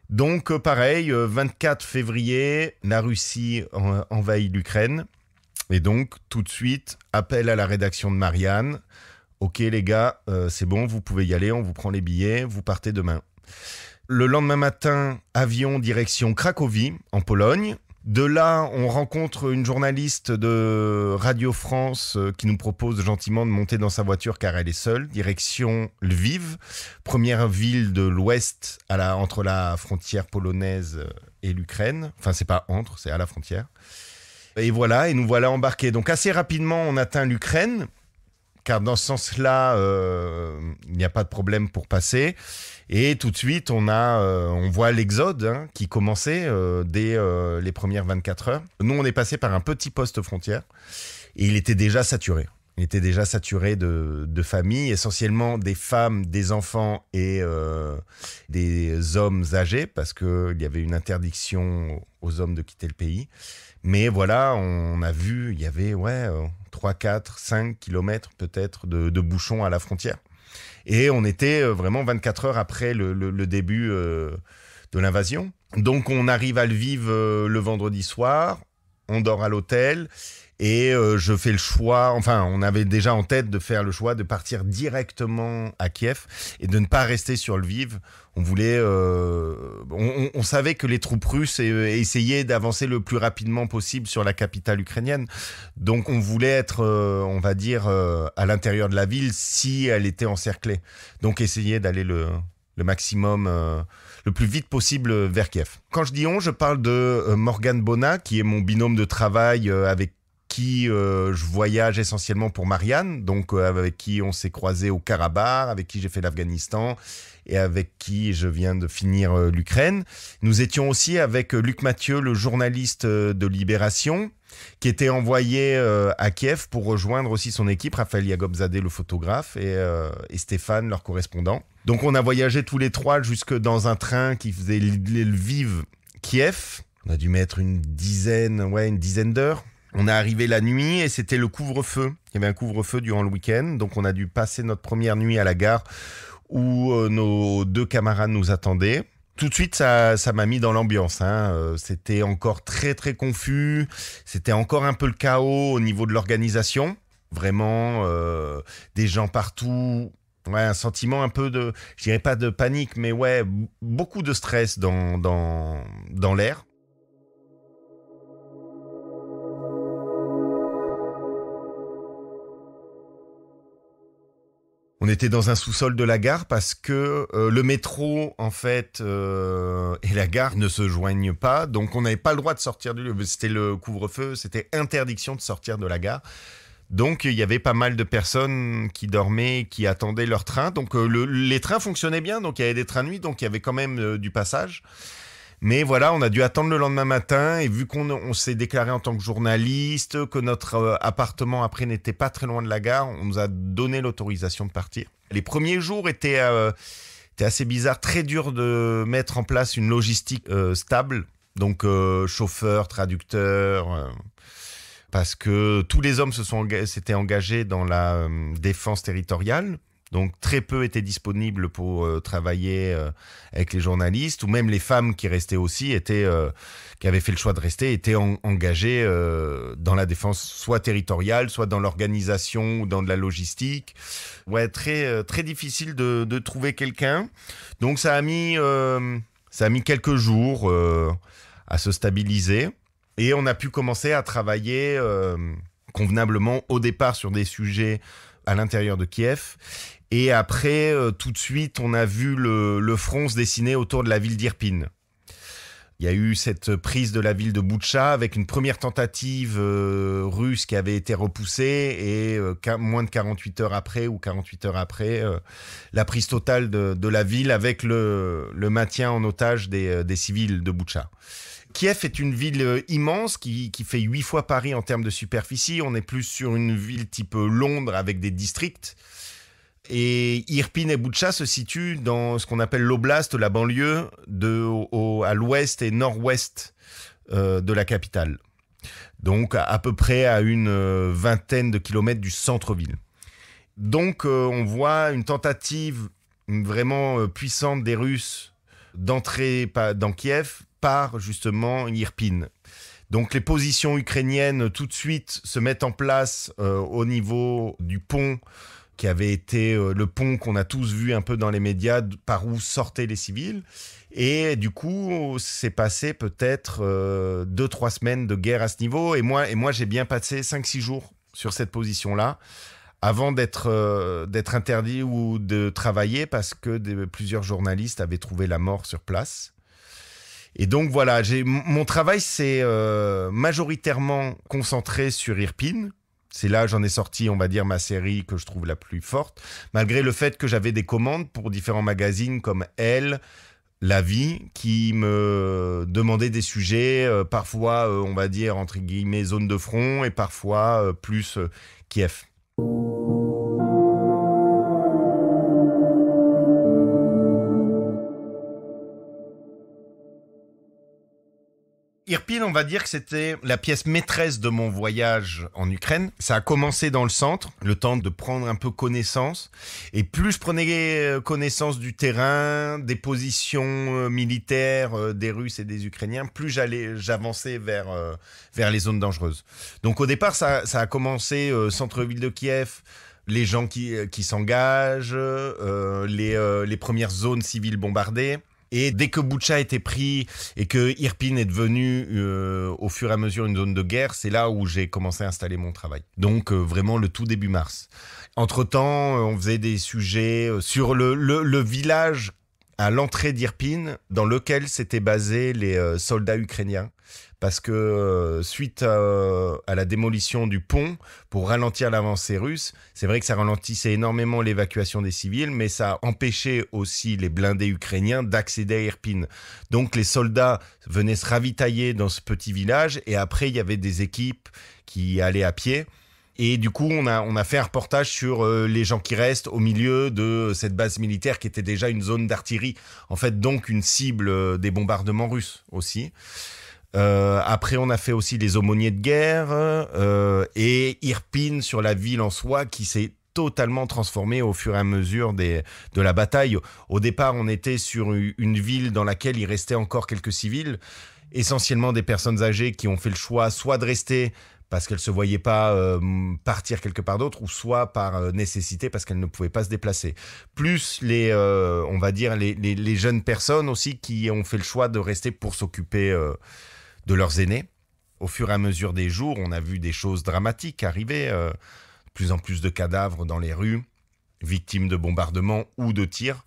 Donc pareil, 24 février, la Russie envahit l'Ukraine. Et donc tout de suite, appel à la rédaction de Marianne. Ok les gars, c'est bon, vous pouvez y aller, on vous prend les billets, vous partez demain. Le lendemain matin, avion direction Cracovie, en Pologne. De là, on rencontre une journaliste de Radio France qui nous propose gentiment de monter dans sa voiture car elle est seule. Direction Lviv, première ville de l'Ouest entre la frontière polonaise et l'Ukraine. Enfin, c'est pas entre, c'est à la frontière. Et voilà, et nous voilà embarqués. Donc assez rapidement, on atteint l'Ukraine, car dans ce sens-là, il n'y a pas de problème pour passer. Et tout de suite, on voit l'exode qui commençait dès les premières 24 heures. Nous, on est passé par un petit poste frontière et il était déjà saturé. Il était déjà saturé de familles, essentiellement des femmes, des enfants et des hommes âgés, parce qu'il y avait une interdiction aux hommes de quitter le pays. Mais voilà, on a vu, il y avait 3, 4, 5 kilomètres peut-être de bouchons à la frontière. Et on était vraiment 24 heures après le début de l'invasion. Donc on arrive à Lviv le vendredi soir, on dort à l'hôtel Et je fais le choix, enfin on avait déjà en tête de faire le choix de partir directement à Kiev et de ne pas rester sur Lviv. On voulait, on savait que les troupes russes essayaient d'avancer le plus rapidement possible sur la capitale ukrainienne. Donc on voulait être, on va dire, à l'intérieur de la ville si elle était encerclée. Donc essayer d'aller le maximum, le plus vite possible vers Kiev. Quand je dis on, je parle de Morgan Bona, qui est mon binôme de travail avec qui je voyage essentiellement pour Marianne, donc avec qui on s'est croisé au Karabakh, avec qui j'ai fait l'Afghanistan et avec qui je viens de finir l'Ukraine. Nous étions aussi avec Luc Mathieu, le journaliste de Libération, qui était envoyé à Kiev pour rejoindre aussi son équipe, Raphaël Yagobzadeh, le photographe, et Stéphane, leur correspondant. Donc on a voyagé tous les trois jusque dans un train qui faisait Lviv-Kiev. On a dû mettre une dizaine d'heures. On est arrivé la nuit et c'était le couvre-feu. Il y avait un couvre-feu durant le week-end, donc on a dû passer notre première nuit à la gare où nos 2 camarades nous attendaient. Tout de suite, ça m'a mis dans l'ambiance. C'était encore très très confus. C'était encore un peu le chaos au niveau de l'organisation. Vraiment, des gens partout. Ouais, un sentiment un peu de, je dirais pas de panique, mais ouais, beaucoup de stress dans l'air. On était dans un sous-sol de la gare parce que le métro, en fait, et la gare ne se joignent pas. Donc, on n'avait pas le droit de sortir du lieu. C'était le couvre-feu, c'était interdiction de sortir de la gare. Donc, il y avait pas mal de personnes qui dormaient, qui attendaient leur train. Donc, les trains fonctionnaient bien. Donc, il y avait des trains nuit. Donc, il y avait quand même du passage. Mais voilà, on a dû attendre le lendemain matin et vu qu'on s'est déclaré en tant que journaliste, que notre appartement après n'était pas très loin de la gare, on nous a donné l'autorisation de partir. Les premiers jours étaient assez bizarres, très dur de mettre en place une logistique stable, donc chauffeur, traducteur, parce que tous les hommes s'étaient engagés dans la défense territoriale. Donc très peu étaient disponibles pour travailler avec les journalistes, ou même les femmes qui restaient aussi qui avaient fait le choix de rester, étaient engagées dans la défense soit territoriale, soit dans l'organisation ou dans de la logistique. Ouais, très très difficile de trouver quelqu'un. Donc ça a mis quelques jours à se stabiliser, et on a pu commencer à travailler convenablement au départ sur des sujets à l'intérieur de Kiev. Et après, tout de suite, on a vu le front se dessiner autour de la ville d'Irpin. Il y a eu cette prise de la ville de Boutcha avec une première tentative russe qui avait été repoussée et moins de 48 heures après ou 48 heures après, la prise totale de la ville avec le maintien en otage des civils de Boutcha. Kiev est une ville immense qui fait 8 fois Paris en termes de superficie. On est plus sur une ville type Londres avec des districts. Et Irpin et Boutcha se situent dans ce qu'on appelle l'oblast, la banlieue, à l'ouest et nord-ouest de la capitale. Donc à peu près à une vingtaine de kilomètres du centre-ville. Donc on voit une tentative vraiment puissante des Russes d'entrer dans Kiev par justement Irpin. Donc les positions ukrainiennes tout de suite se mettent en place au niveau du pont qui avait été le pont qu'on a tous vu un peu dans les médias, par où sortaient les civils. Et du coup, c'est passé peut-être 2-3 semaines de guerre à ce niveau. Et moi j'ai bien passé 5-6 jours sur cette position-là, avant d'être interdit ou de travailler, parce que plusieurs journalistes avaient trouvé la mort sur place. Et donc voilà, mon travail s'est majoritairement concentré sur Irpin. C'est là j'en ai sorti, on va dire, ma série que je trouve la plus forte, malgré le fait que j'avais des commandes pour différents magazines comme Elle, La Vie, qui me demandaient des sujets, parfois, on va dire, entre guillemets, zone de front, et parfois plus Kiev. Irpin, on va dire que c'était la pièce maîtresse de mon voyage en Ukraine. Ça a commencé dans le centre, le temps de prendre un peu connaissance. Et plus je prenais connaissance du terrain, des positions militaires des Russes et des Ukrainiens, plus j'avançais vers les zones dangereuses. Donc au départ, ça a commencé centre-ville de Kiev, les gens qui s'engagent, les premières zones civiles bombardées. Et dès que Boutcha a été pris et que Irpin est devenu au fur et à mesure une zone de guerre, c'est là où j'ai commencé à installer mon travail. Donc vraiment le tout début mars. Entre-temps, on faisait des sujets sur le village à l'entrée d'Irpin dans lequel s'étaient basés les soldats ukrainiens. Parce que suite à la démolition du pont, pour ralentir l'avancée russe, c'est vrai que ça ralentissait énormément l'évacuation des civils, mais ça empêchait aussi les blindés ukrainiens d'accéder à Irpin. Donc les soldats venaient se ravitailler dans ce petit village, et après il y avait des équipes qui allaient à pied. Et du coup, on a fait un reportage sur les gens qui restent au milieu de cette base militaire qui était déjà une zone d'artillerie. En fait, donc une cible des bombardements russes aussi. Après, on a fait aussi les aumôniers de guerre et Irpin sur la ville en soi qui s'est totalement transformée au fur et à mesure de la bataille. Au départ, on était sur une ville dans laquelle il restait encore quelques civils, essentiellement des personnes âgées qui ont fait le choix soit de rester parce qu'elles se voyaient pas partir quelque part d'autre, ou soit par nécessité parce qu'elles ne pouvaient pas se déplacer. Plus on va dire les jeunes personnes aussi qui ont fait le choix de rester pour s'occuper de leurs aînés. Au fur et à mesure des jours, on a vu des choses dramatiques arriver, de plus en plus de cadavres dans les rues, victimes de bombardements ou de tirs,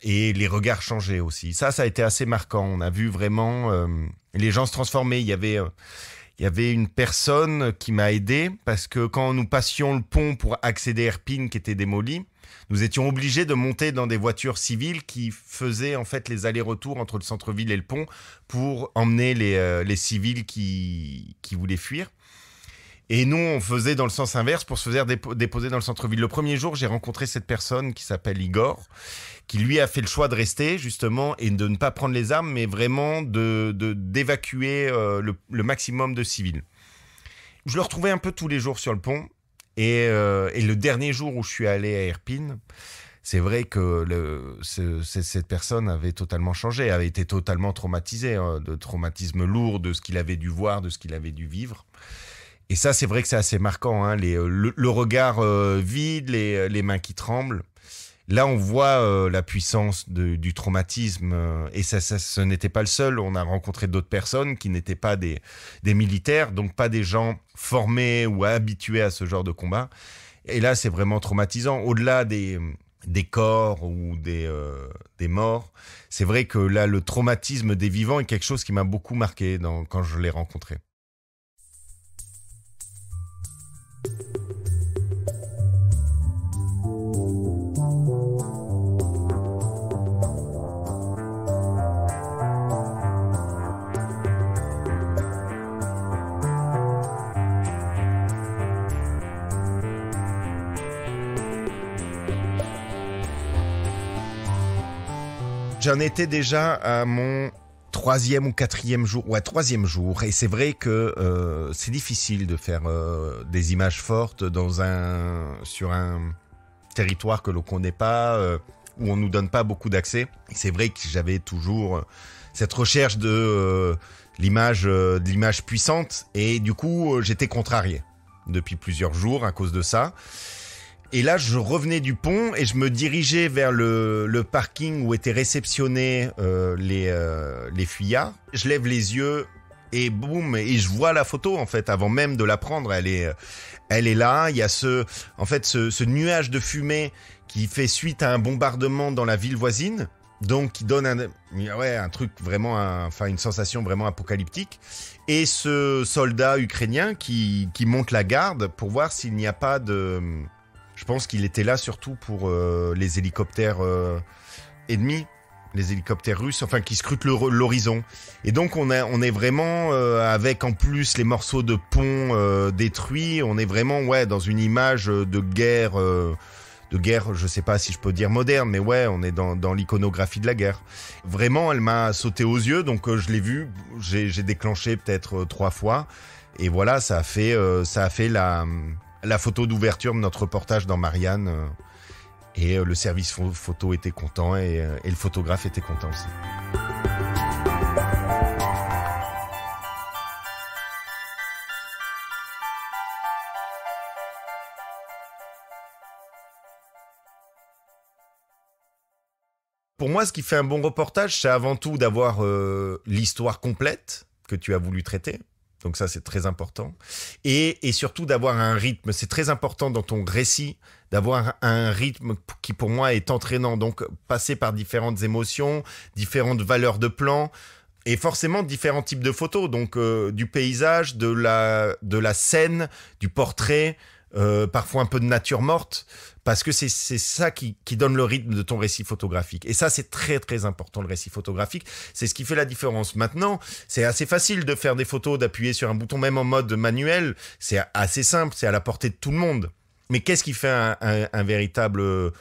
et les regards changeaient aussi. Ça a été assez marquant. On a vu vraiment les gens se transformer. Il y avait une personne qui m'a aidé parce que quand nous passions le pont pour accéder à Irpin qui était démoli, nous étions obligés de monter dans des voitures civiles qui faisaient en fait les allers-retours entre le centre-ville et le pont pour emmener les civils qui voulaient fuir. Et nous, on faisait dans le sens inverse pour se faire déposer dans le centre-ville. Le premier jour, j'ai rencontré cette personne qui s'appelle Igor, qui lui a fait le choix de rester justement et de ne pas prendre les armes, mais vraiment d'évacuer le maximum de civils. Je le retrouvais un peu tous les jours sur le pont. Et le dernier jour où je suis allé à Irpin, c'est vrai que cette personne avait totalement changé, avait été totalement traumatisée, de traumatismes lourds, de ce qu'il avait dû voir, de ce qu'il avait dû vivre. Et ça, c'est vrai que c'est assez marquant, hein, le regard vide, les mains qui tremblent. Là, on voit la puissance du traumatisme, et ce n'était pas le seul. On a rencontré d'autres personnes qui n'étaient pas des militaires, donc pas des gens formés ou habitués à ce genre de combat. Et là, c'est vraiment traumatisant. Au-delà des corps ou des morts, c'est vrai que là, le traumatisme des vivants est quelque chose qui m'a beaucoup marqué quand je l'ai rencontré. J'en étais déjà à mon 3e ou 4e jour, ouais, 3e jour. Et c'est vrai que c'est difficile de faire des images fortes sur un territoire que l'on connaît pas, où on nous donne pas beaucoup d'accès. Et c'est vrai que j'avais toujours cette recherche de l'image puissante. Et du coup, j'étais contrarié depuis plusieurs jours à cause de ça. Et là, je revenais du pont et je me dirigeais vers le parking où étaient réceptionnés les fuyards. Je lève les yeux et boum, et je vois la photo en fait avant même de la prendre. Elle est là. Il y a ce nuage de fumée qui fait suite à un bombardement dans la ville voisine. Donc, qui donne un truc vraiment, une sensation vraiment apocalyptique. Et ce soldat ukrainien qui monte la garde pour voir s'il n'y a pas de... Je pense qu'il était là surtout pour les hélicoptères ennemis, les hélicoptères russes, qui scrutent l'horizon. Et donc on est vraiment avec en plus les morceaux de pont détruits, on est vraiment dans une image de guerre de guerre, je sais pas si je peux dire moderne, mais ouais, on est dans l'iconographie de la guerre. Vraiment, elle m'a sauté aux yeux, donc je l'ai vue, j'ai déclenché peut-être 3 fois, et voilà, ça a fait la photo d'ouverture de notre reportage dans Marianne, et le service photo était content, et le photographe était content aussi. Pour moi, ce qui fait un bon reportage, c'est avant tout d'avoir l'histoire complète que tu as voulu traiter. Donc ça, c'est très important. Et surtout d'avoir un rythme. C'est très important dans ton récit d'avoir un rythme qui, pour moi, est entraînant. Donc, passer par différentes émotions, différentes valeurs de plan et forcément différents types de photos. Donc, du paysage, de la scène, du portrait, parfois un peu de nature morte. Parce que c'est ça qui donne le rythme de ton récit photographique. Et ça, c'est très, très important, le récit photographique. C'est ce qui fait la différence. Maintenant, c'est assez facile de faire des photos, d'appuyer sur un bouton, même en mode manuel. C'est assez simple, c'est à la portée de tout le monde. Mais qu'est-ce qui fait un véritable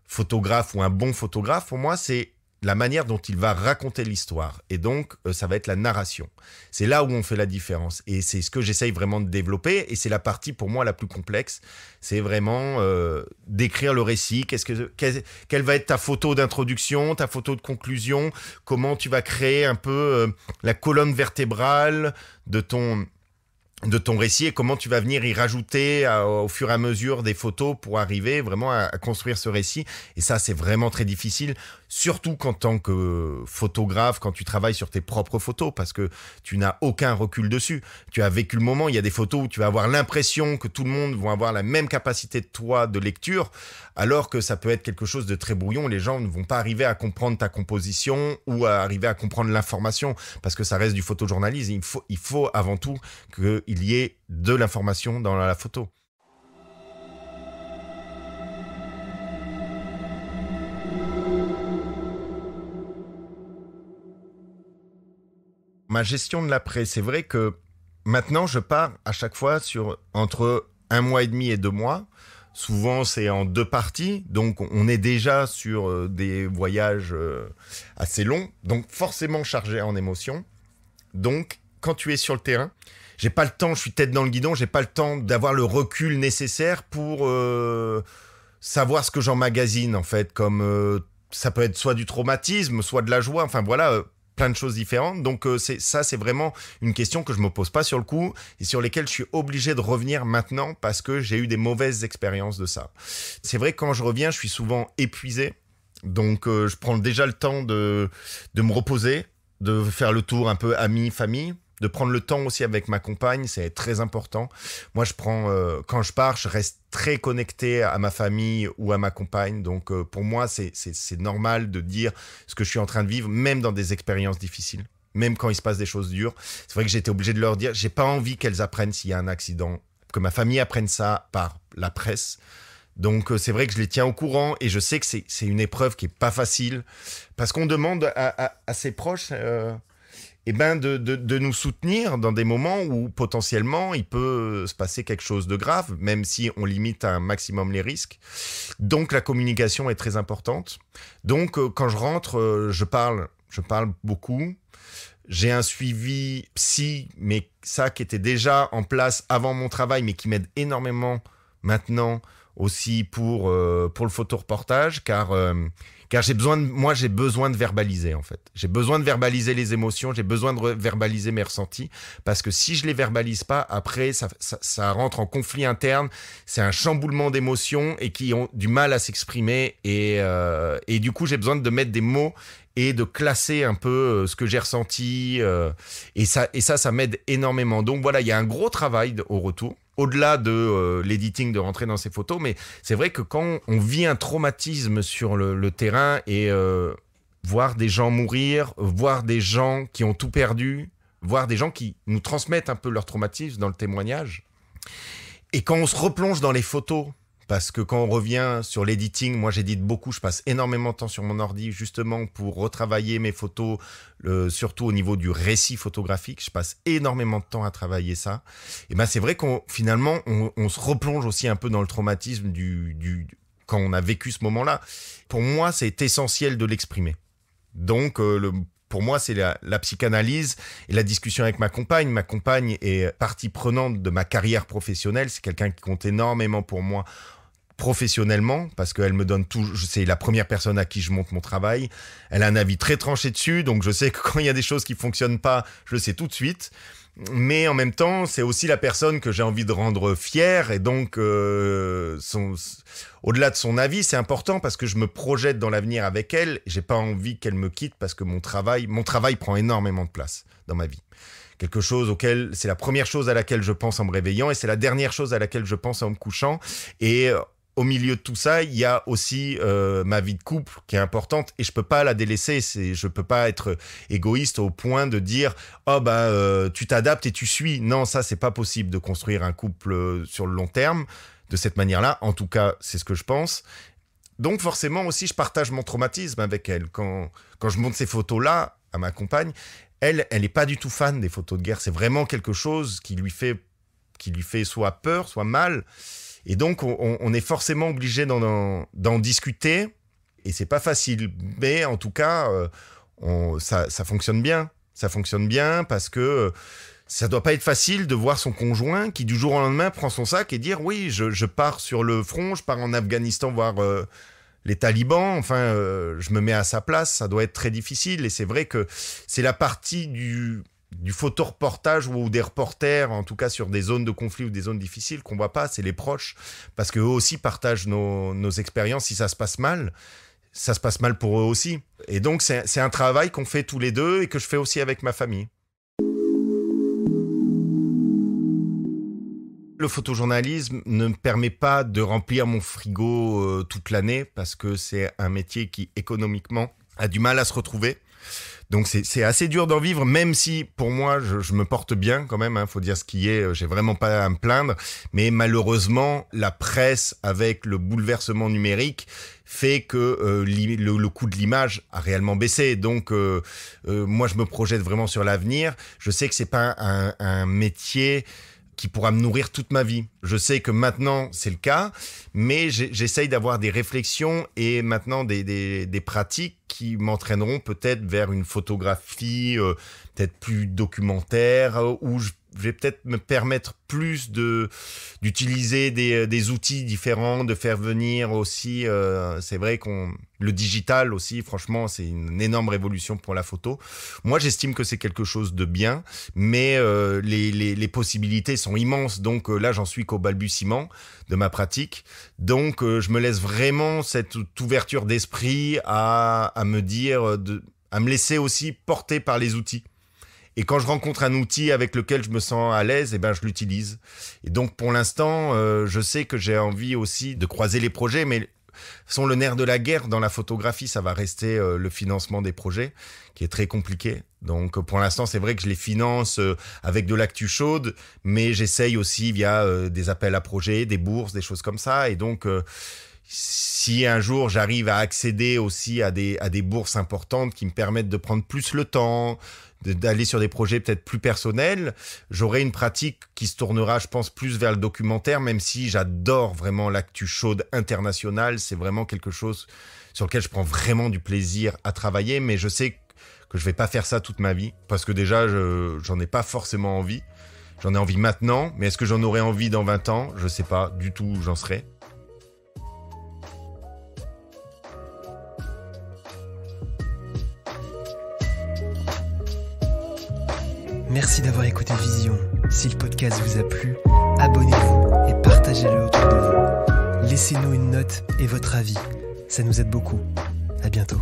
photographe ou un bon photographe? Pour moi, c'est la manière dont il va raconter l'histoire. Et donc, ça va être la narration. C'est là où on fait la différence. Et c'est ce que j'essaye vraiment de développer. Et c'est la partie, pour moi, la plus complexe. C'est vraiment d'écrire le récit. Quelle va être ta photo d'introduction, ta photo de conclusion? Comment tu vas créer un peu la colonne vertébrale de ton récit et comment tu vas venir y rajouter au fur et à mesure des photos pour arriver vraiment à construire ce récit. Et ça, c'est vraiment très difficile, surtout qu'en tant que photographe, quand tu travailles sur tes propres photos, parce que tu n'as aucun recul dessus. Tu as vécu le moment, il y a des photos où tu vas avoir l'impression que tout le monde va avoir la même capacité de toi de lecture, alors que ça peut être quelque chose de très brouillon. Les gens ne vont pas arriver à comprendre ta composition ou à arriver à comprendre l'information, parce que ça reste du photojournalisme. Il faut avant tout qu'il y ait de l'information dans la photo. Ma gestion de l'après, c'est vrai que maintenant je pars à chaque fois sur entre 1 mois et demi et 2 mois. Souvent c'est en 2 parties, donc on est déjà sur des voyages assez longs, donc forcément chargés en émotions. Donc quand tu es sur le terrain, j'ai pas le temps, je suis tête dans le guidon, j'ai pas le temps d'avoir le recul nécessaire pour savoir ce que j'emmagasine en fait, comme ça peut être soit du traumatisme, soit de la joie, enfin voilà, plein de choses différentes. Donc c'est vraiment une question que je me pose pas sur le coup et sur lesquelles je suis obligé de revenir maintenant parce que j'ai eu des mauvaises expériences de ça. C'est vrai que quand je reviens, je suis souvent épuisé, donc je prends déjà le temps de me reposer, de faire le tour un peu amis, famille, de prendre le temps aussi avec ma compagne, c'est très important. Moi, quand je pars, je reste très connecté à ma famille ou à ma compagne. Donc, pour moi, c'est normal de dire ce que je suis en train de vivre, même dans des expériences difficiles, même quand il se passe des choses dures. C'est vrai que j'étais obligé de leur dire, j'ai pas envie qu'elles apprennent s'il y a un accident, que ma famille apprenne ça par la presse. Donc, c'est vrai que je les tiens au courant et je sais que c'est une épreuve qui est pas facile parce qu'on demande à ses proches... de nous soutenir dans des moments où potentiellement il peut se passer quelque chose de grave, même si on limite un maximum les risques. Donc la communication est très importante. Donc quand je rentre, je parle beaucoup. J'ai un suivi psy, mais ça qui était déjà en place avant mon travail, mais qui m'aide énormément maintenant aussi pour le photoreportage, car j'ai besoin de verbaliser en fait. J'ai besoin de verbaliser les émotions, j'ai besoin de verbaliser mes ressentis, parce que si je les verbalise pas, après ça rentre en conflit interne, c'est un chamboulement d'émotions et qui ont du mal à s'exprimer et du coup j'ai besoin de mettre des mots et de classer un peu ce que j'ai ressenti et ça m'aide énormément. Donc voilà, il y a un gros travail au retour. Au-delà de l'editing, de rentrer dans ces photos, mais c'est vrai que quand on vit un traumatisme sur le terrain et voir des gens mourir, voir des gens qui ont tout perdu, voir des gens qui nous transmettent un peu leur traumatisme dans le témoignage, et quand on se replonge dans les photos, parce que quand on revient sur l'editing, moi j'édite beaucoup, je passe énormément de temps sur mon ordi justement pour retravailler mes photos, surtout au niveau du récit photographique, je passe énormément de temps à travailler ça. Et ben c'est vrai qu'on finalement on se replonge aussi un peu dans le traumatisme quand on a vécu ce moment-là. Pour moi, c'est essentiel de l'exprimer. Donc, pour moi, c'est la psychanalyse et la discussion avec ma compagne. Ma compagne est partie prenante de ma carrière professionnelle. C'est quelqu'un qui compte énormément pour moi professionnellement, parce qu'elle me donne tout. C'est la première personne à qui je montre mon travail. Elle a un avis très tranché dessus, donc je sais que quand il y a des choses qui fonctionnent pas, je le sais tout de suite. Mais en même temps, c'est aussi la personne que j'ai envie de rendre fière, et donc au-delà de son avis, c'est important parce que je me projette dans l'avenir avec elle. J'ai pas envie qu'elle me quitte parce que mon travail prend énormément de place dans ma vie. Quelque chose auquel c'est la première chose à laquelle je pense en me réveillant, et c'est la dernière chose à laquelle je pense en me couchant. Et au milieu de tout ça, il y a aussi ma vie de couple qui est importante, et je peux pas la délaisser. Je peux pas être égoïste au point de dire tu t'adaptes et tu suis. Non, ça c'est pas possible de construire un couple sur le long terme de cette manière-là. En tout cas, c'est ce que je pense. Donc forcément aussi, je partage mon traumatisme avec elle. Quand je montre ces photos-là à ma compagne, elle est pas du tout fan des photos de guerre. C'est vraiment quelque chose qui lui fait soit peur, soit mal. Et donc, on est forcément obligé d'en discuter, et c'est pas facile. Mais en tout cas, ça fonctionne bien. Ça fonctionne bien parce que ça doit pas être facile de voir son conjoint qui, du jour au lendemain, prend son sac et dire « Oui, je pars sur le front, je pars en Afghanistan voir les talibans. » Enfin, je me mets à sa place. Ça doit être très difficile. Et c'est vrai que c'est la partie du photoreportage ou des reporters, en tout cas sur des zones de conflit ou des zones difficiles, qu'on voit pas, c'est les proches, parce qu'eux aussi partagent nos expériences. Si ça se passe mal pour eux aussi. Et donc c'est un travail qu'on fait tous les deux et que je fais aussi avec ma famille. Le photojournalisme ne me permet pas de remplir mon frigo toute l'année, parce que c'est un métier qui économiquement a du mal à se retrouver. Donc c'est assez dur d'en vivre, même si pour moi je me porte bien quand même, faut dire ce qui est, j'ai vraiment pas à me plaindre. Mais malheureusement, la presse, avec le bouleversement numérique, fait que le coût de l'image a réellement baissé. Donc moi je me projette vraiment sur l'avenir. Je sais que c'est pas un métier qui pourra me nourrir toute ma vie. Je sais que maintenant, c'est le cas, mais j'essaye d'avoir des réflexions et maintenant des pratiques qui m'entraîneront peut-être vers une photographie peut-être plus documentaire, où je vais peut-être me permettre plus d'utiliser des outils différents, de faire venir aussi, c'est vrai le digital aussi, franchement, c'est une énorme révolution pour la photo. Moi, j'estime que c'est quelque chose de bien, mais les possibilités sont immenses. Donc là, j'en suis qu'au balbutiement de ma pratique. Donc, je me laisse vraiment cette ouverture d'esprit à me dire, à me laisser aussi porter par les outils. Et quand je rencontre un outil avec lequel je me sens à l'aise, je l'utilise. Et donc, pour l'instant, je sais que j'ai envie aussi de croiser les projets, mais le nerf de la guerre dans la photographie, ça va rester le financement des projets, qui est très compliqué. Donc, pour l'instant, c'est vrai que je les finance avec de l'actu chaude, mais j'essaye aussi via des appels à projets, des bourses, des choses comme ça. Et donc, si un jour j'arrive à accéder aussi à des bourses importantes qui me permettent de prendre plus le temps, d'aller sur des projets peut-être plus personnels, j'aurai une pratique qui se tournera, je pense, plus vers le documentaire, même si j'adore vraiment l'actu chaude internationale. C'est vraiment quelque chose sur lequel je prends vraiment du plaisir à travailler, mais je sais que je vais pas faire ça toute ma vie, parce que déjà, j'en ai pas forcément envie. J'en ai envie maintenant, mais est-ce que j'en aurai envie dans 20 ans ? Je sais pas du tout où j'en serai. Merci d'avoir écouté Vision. Si le podcast vous a plu, abonnez-vous et partagez-le autour de vous. Laissez-nous une note et votre avis. Ça nous aide beaucoup. À bientôt.